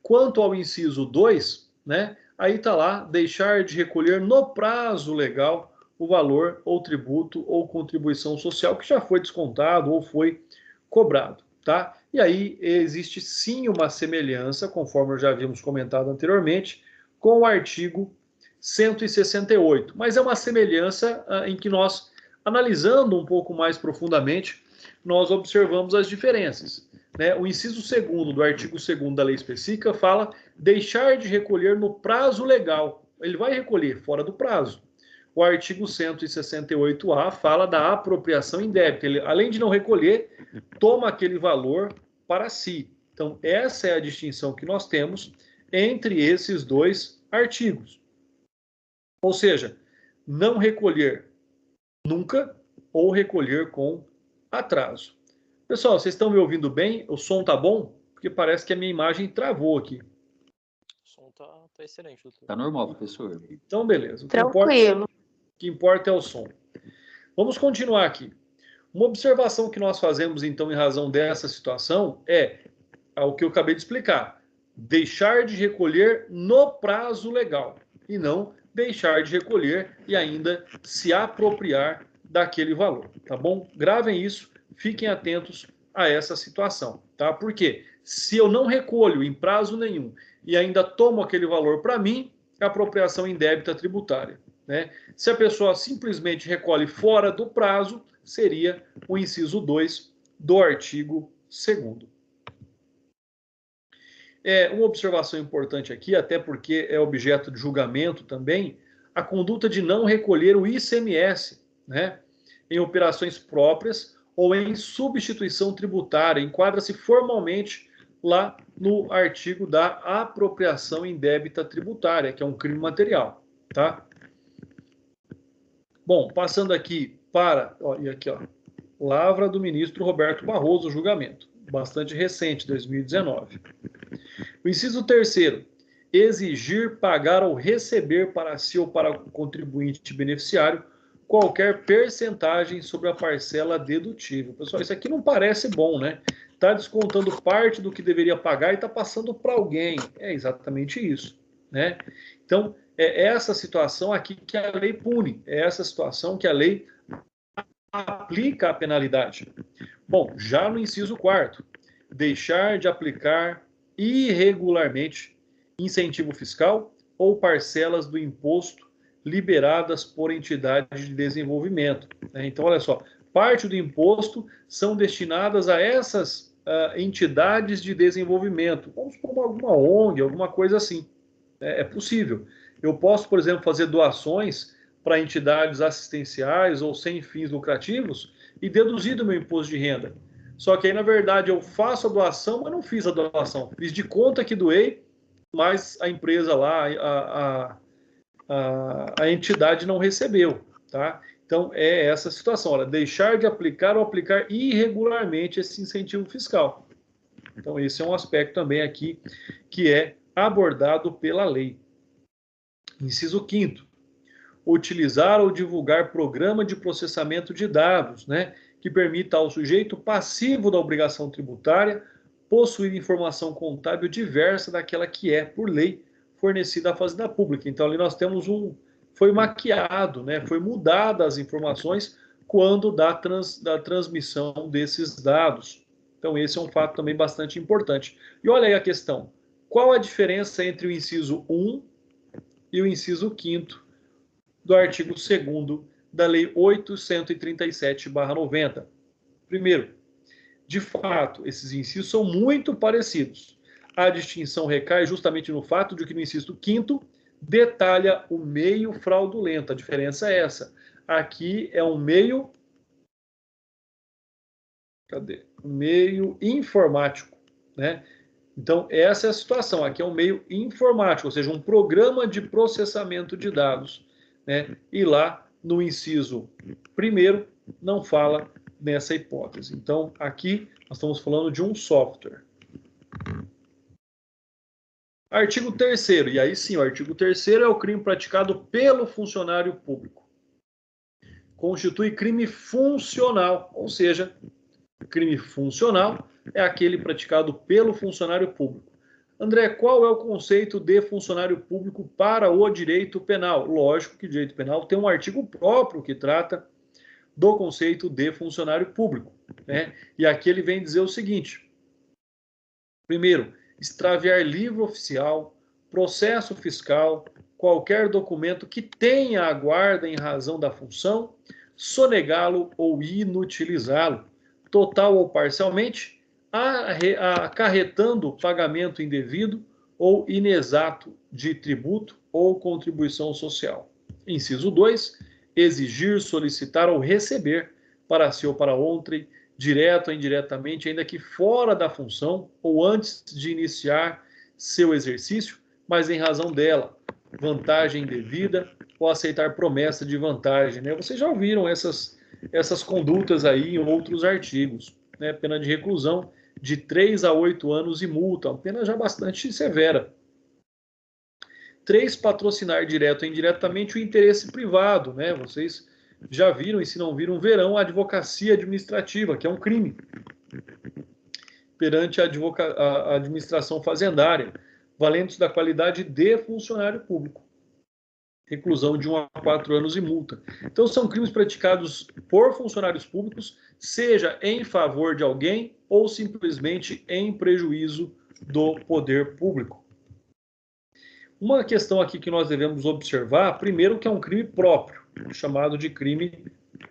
Quanto ao inciso 2, né, aí está lá, deixar de recolher no prazo legal o valor ou tributo ou contribuição social que já foi descontado ou foi cobrado, tá? E aí existe sim uma semelhança, conforme já havíamos comentado anteriormente, com o artigo 168, mas é uma semelhança em que nós, analisando um pouco mais profundamente, nós observamos as diferenças, né? O inciso 2º do artigo 2º da lei específica fala deixar de recolher no prazo legal. Ele vai recolher fora do prazo. O artigo 168A fala da apropriação indébita. Ele, além de não recolher, toma aquele valor para si. Então, essa é a distinção que nós temos entre esses dois artigos. Ou seja, não recolher nunca ou recolher com atraso. Pessoal, vocês estão me ouvindo bem? O som tá bom? Porque parece que a minha imagem travou aqui. O som tá excelente, doutor. Tá normal, professor. Então, beleza. Tranquilo. O que importa é o som. Vamos continuar aqui. Uma observação que nós fazemos, então, em razão dessa situação é o que eu acabei de explicar. Deixar de recolher no prazo legal e não deixar de recolher e ainda se apropriar daquele valor, tá bom? Gravem isso, fiquem atentos a essa situação, tá? Porque se eu não recolho em prazo nenhum e ainda tomo aquele valor para mim, é apropriação indébita tributária, né? Se a pessoa simplesmente recolhe fora do prazo, seria o inciso 2 do artigo 2º. Uma observação importante aqui, até porque é objeto de julgamento também, a conduta de não recolher o ICMS, né, em operações próprias ou em substituição tributária, enquadra-se formalmente lá no artigo da apropriação indébita tributária, que é um crime material, tá? Bom, passando aqui para, Lavra do ministro Roberto Barroso, julgamento, bastante recente, 2019. O inciso 3º, exigir, pagar ou receber para si ou para o contribuinte beneficiário qualquer percentagem sobre a parcela dedutível. Pessoal, isso aqui não parece bom, né? Está descontando parte do que deveria pagar e está passando para alguém. É exatamente isso, né? Então, é essa situação aqui que a lei pune, é essa situação que a lei aplica a penalidade. Bom, já no inciso 4º, deixar de aplicar irregularmente incentivo fiscal ou parcelas do imposto liberadas por entidade de desenvolvimento. Então, olha só, parte do imposto são destinadas a essas entidades de desenvolvimento. Vamos supor alguma ONG, alguma coisa assim. É possível. Eu posso, por exemplo, fazer doações para entidades assistenciais ou sem fins lucrativos e deduzir do meu imposto de renda. Só que aí, na verdade, eu faço a doação, mas não fiz a doação. Fiz de conta que doei, mas a empresa lá, a entidade não recebeu, tá? Então, é essa situação. Olha, deixar de aplicar ou aplicar irregularmente esse incentivo fiscal. Então, esse é um aspecto também aqui que é abordado pela lei, Inciso 5º, utilizar ou divulgar programa de processamento de dados, né, que permita ao sujeito passivo da obrigação tributária possuir informação contábil diversa daquela que é, por lei, fornecida à Fazenda Pública. Então, ali nós temos foi maquiado, né, foi mudada as informações quando da transmissão desses dados. Então, esse é um fato também bastante importante. E olha aí a questão. Qual a diferença entre o inciso 1 e o inciso 5º do artigo 2º da Lei 837/90? Primeiro, de fato, esses incisos são muito parecidos. A distinção recai justamente no fato de que no inciso 5º detalha o meio fraudulento. A diferença é essa. Aqui é um meio... Cadê? Um meio informático, né? Então, essa é a situação. Aqui é um meio informático, ou seja, um programa de processamento de dados, né? E lá, no inciso 1º, não fala nessa hipótese. Então, aqui, nós estamos falando de um software. Artigo 3º, e aí sim, o artigo 3º é o crime praticado pelo funcionário público. Constitui crime funcional, ou seja, crime funcional é aquele praticado pelo funcionário público. André, qual é o conceito de funcionário público para o direito penal? Lógico que o direito penal tem um artigo próprio que trata do conceito de funcionário público, né? E aqui ele vem dizer o seguinte: primeiro, extraviar livro oficial, processo fiscal, qualquer documento que tenha a guarda em razão da função, sonegá-lo ou inutilizá-lo, total ou parcialmente, acarretando pagamento indevido ou inexato de tributo ou contribuição social. Inciso 2, exigir, solicitar ou receber para si ou para outrem, direto ou indiretamente, ainda que fora da função ou antes de iniciar seu exercício, mas em razão dela, vantagem indevida ou aceitar promessa de vantagem, né? Vocês já ouviram essas condutas aí em outros artigos, né? Pena de reclusão de 3 a 8 anos e multa, uma pena já bastante severa. 3, patrocinar direto ou indiretamente o interesse privado, né? Vocês já viram, e se não viram, verão a advocacia administrativa, que é um crime perante a administração fazendária, valendo-se da qualidade de funcionário público. Reclusão de 1 a 4 anos e multa. Então, são crimes praticados por funcionários públicos, seja em favor de alguém ou simplesmente em prejuízo do poder público. Uma questão aqui que nós devemos observar, primeiro, que é um crime próprio, chamado de crime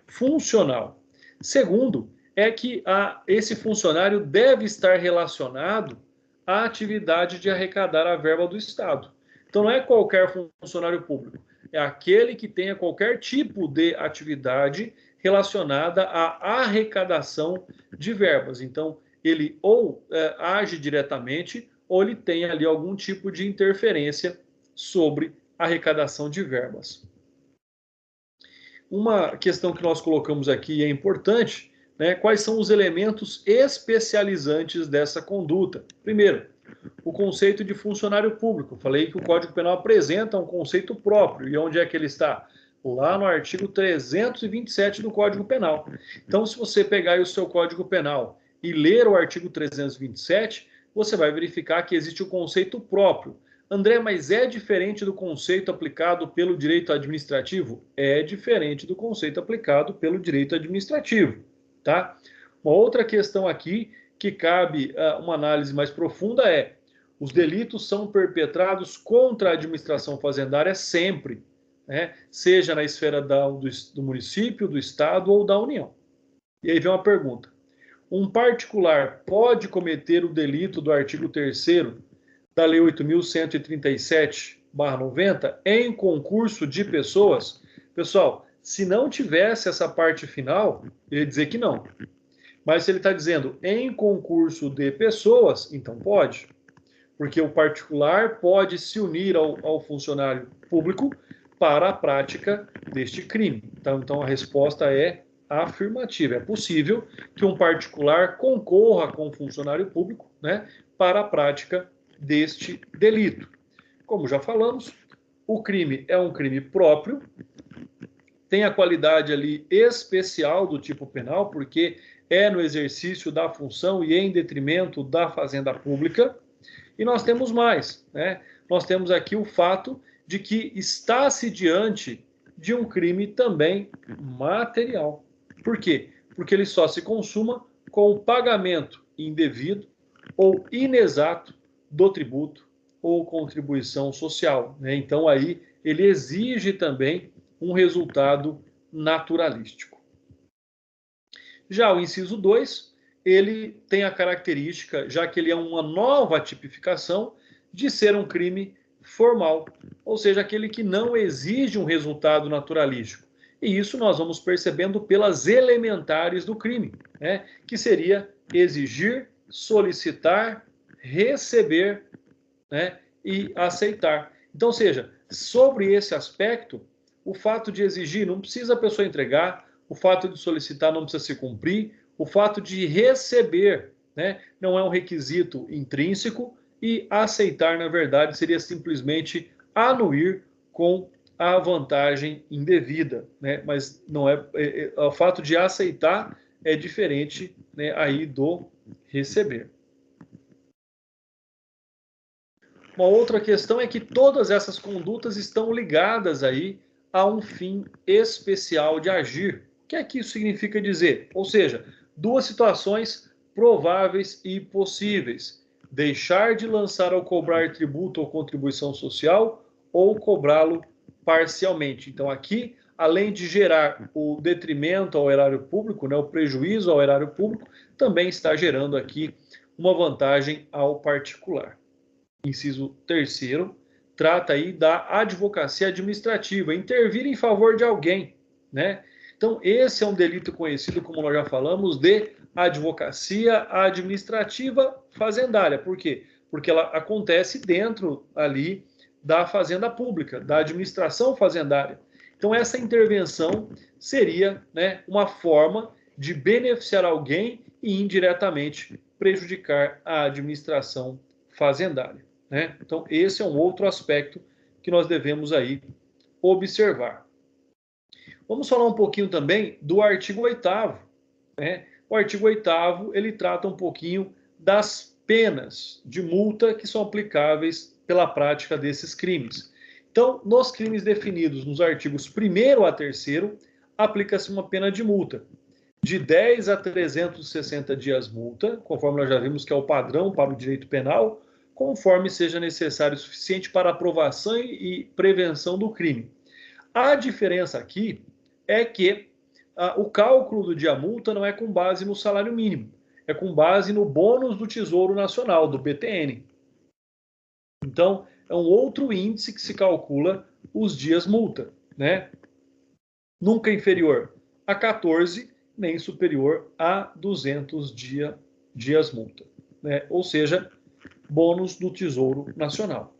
funcional. Segundo, é que esse funcionário deve estar relacionado à atividade de arrecadar a verba do Estado. Então, não é qualquer funcionário público, é aquele que tenha qualquer tipo de atividade relacionada à arrecadação de verbas. Então, ele ou age diretamente ou ele tem ali algum tipo de interferência sobre a arrecadação de verbas. Uma questão que nós colocamos aqui e é importante, né? Quais são os elementos especializantes dessa conduta? Primeiro, o conceito de funcionário público. Falei que o Código Penal apresenta um conceito próprio. E onde é que ele está? Lá no artigo 327 do Código Penal. Então, se você pegar aí o seu Código Penal e ler o artigo 327, você vai verificar que existe o conceito próprio. André, mas é diferente do conceito aplicado pelo direito administrativo? É diferente do conceito aplicado pelo direito administrativo, tá? Uma outra questão aqui que cabe uma análise mais profunda é: os delitos são perpetrados contra a administração fazendária sempre, né? Seja na esfera do município, do estado ou da União. E aí vem uma pergunta: um particular pode cometer o delito do artigo 3º da Lei 8.137/90 em concurso de pessoas? Pessoal, se não tivesse essa parte final, eu ia dizer que não. Mas se ele está dizendo em concurso de pessoas, então pode. Porque o particular pode se unir ao funcionário público para a prática deste crime. Então a resposta é afirmativa. É possível que um particular concorra com o funcionário público, né, para a prática deste delito. Como já falamos, o crime é um crime próprio, tem a qualidade ali especial do tipo penal, porque é no exercício da função e em detrimento da fazenda pública. E nós temos mais, né? Nós temos aqui o fato de que está-se diante de um crime também material. Por quê? Porque ele só se consuma com o pagamento indevido ou inexato do tributo ou contribuição social, né? Então aí ele exige também um resultado naturalístico. Já o inciso 2, ele tem a característica, já que ele é uma nova tipificação, de ser um crime formal, ou seja, aquele que não exige um resultado naturalístico. E isso nós vamos percebendo pelas elementares do crime, né? Que seria exigir, solicitar, receber, né? E aceitar. Então, ou seja, sobre esse aspecto, o fato de exigir não precisa a pessoa entregar, o fato de solicitar não precisa se cumprir, o fato de receber, né, não é um requisito intrínseco, e aceitar, na verdade, seria simplesmente anuir com a vantagem indevida, né? Mas não o fato de aceitar é diferente, né, aí do receber. Uma outra questão é que todas essas condutas estão ligadas aí a um fim especial de agir. O que é que isso significa dizer? Ou seja, duas situações prováveis e possíveis: deixar de lançar ao cobrar tributo ou contribuição social ou cobrá-lo parcialmente. Então aqui, além de gerar o detrimento ao erário público, né, o prejuízo ao erário público, também está gerando aqui uma vantagem ao particular. Inciso 3º, trata aí da advocacia administrativa, intervir em favor de alguém, né? Então, esse é um delito conhecido, como nós já falamos, de advocacia administrativa fazendária. Por quê? Porque ela acontece dentro ali da fazenda pública, da administração fazendária. Então, essa intervenção seria, né, uma forma de beneficiar alguém e indiretamente prejudicar a administração fazendária, né? Então, esse é um outro aspecto que nós devemos aí observar. Vamos falar um pouquinho também do artigo 8º, né? O artigo 8º, ele trata um pouquinho das penas de multa que são aplicáveis pela prática desses crimes. Então, nos crimes definidos nos artigos 1º a 3º, aplica-se uma pena de multa de 10 a 360 dias multa, conforme nós já vimos que é o padrão para o direito penal, conforme seja necessário o suficiente para aprovação e prevenção do crime. A diferença aqui é que o cálculo do dia multa não é com base no salário mínimo, é com base no bônus do Tesouro Nacional, do BTN. Então, é um outro índice que se calcula os dias multa, né? Nunca inferior a 14, nem superior a 200 dias multa, né? Ou seja, bônus do Tesouro Nacional.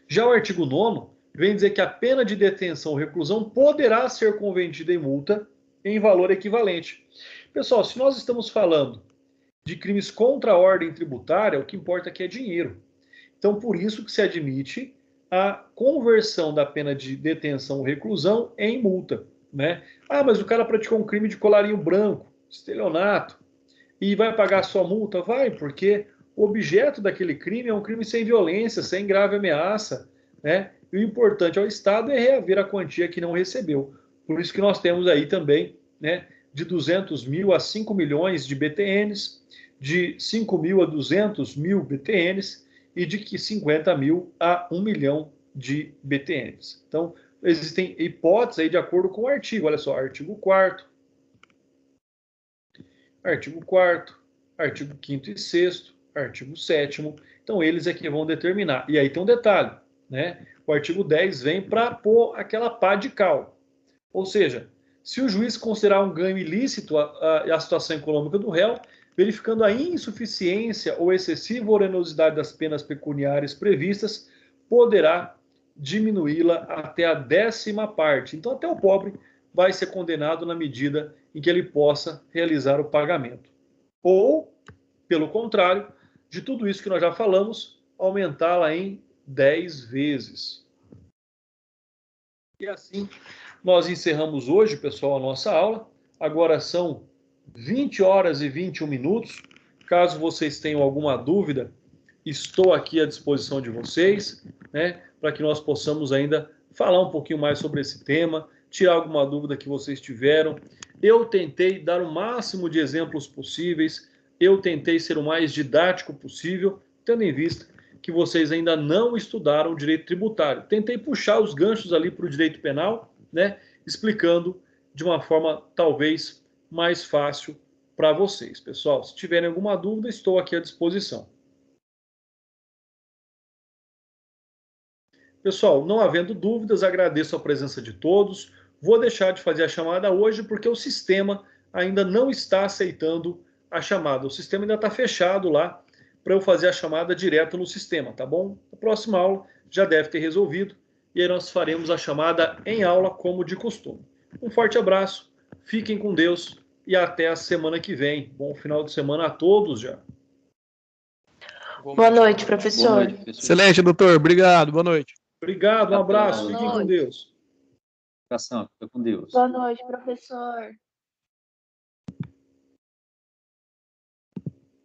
Já o artigo 9º vem dizer que a pena de detenção ou reclusão poderá ser convertida em multa em valor equivalente. Pessoal, se nós estamos falando de crimes contra a ordem tributária, o que importa aqui é dinheiro. Então, por isso que se admite a conversão da pena de detenção ou reclusão em multa, né? Ah, mas o cara praticou um crime de colarinho branco, estelionato, e vai pagar só multa? Vai, porque o objeto daquele crime é um crime sem violência, sem grave ameaça, né? E o importante ao Estado é reaver a quantia que não recebeu. Por isso que nós temos aí também, né, de 200 mil a 5 milhões de BTNs, de 5 mil a 200 mil BTNs e de 50 mil a 1 milhão de BTNs. Então, existem hipóteses aí de acordo com o artigo. Olha só, artigo 4º, artigo 4º, artigo 5º e 6º, artigo 7º. Então, eles é que vão determinar. E aí tem um detalhe, né? O artigo 10 vem para pôr aquela pá de cal. Ou seja, se o juiz considerar um ganho ilícito a situação econômica do réu, verificando a insuficiência ou excessiva onerosidade das penas pecuniárias previstas, poderá diminuí-la até a 10ª parte. Então, até o pobre vai ser condenado na medida em que ele possa realizar o pagamento. Ou, pelo contrário, de tudo isso que nós já falamos, aumentá-la em 10 vezes. E assim, nós encerramos hoje, pessoal, a nossa aula. Agora são 20 horas e 21 minutos. Caso vocês tenham alguma dúvida, estou aqui à disposição de vocês, né, para que nós possamos ainda falar um pouquinho mais sobre esse tema, tirar alguma dúvida que vocês tiveram. Eu tentei dar o máximo de exemplos possíveis, eu tentei ser o mais didático possível, tendo em vista que vocês ainda não estudaram o direito tributário. Tentei puxar os ganchos ali para o direito penal, né, explicando de uma forma talvez mais fácil para vocês. Pessoal, se tiverem alguma dúvida, estou aqui à disposição. Pessoal, não havendo dúvidas, agradeço a presença de todos. Vou deixar de fazer a chamada hoje porque o sistema ainda não está aceitando a chamada. O sistema ainda está fechado lá para eu fazer a chamada direto no sistema, tá bom? A próxima aula já deve ter resolvido e aí nós faremos a chamada em aula como de costume. Um forte abraço, fiquem com Deus e até a semana que vem. Bom final de semana a todos já. Boa noite, professor. Boa noite, professor. Excelente, doutor. Obrigado. Boa noite. Obrigado, um abraço, Boa fiquem com noite. Deus. Fica com Deus. Boa noite, professor.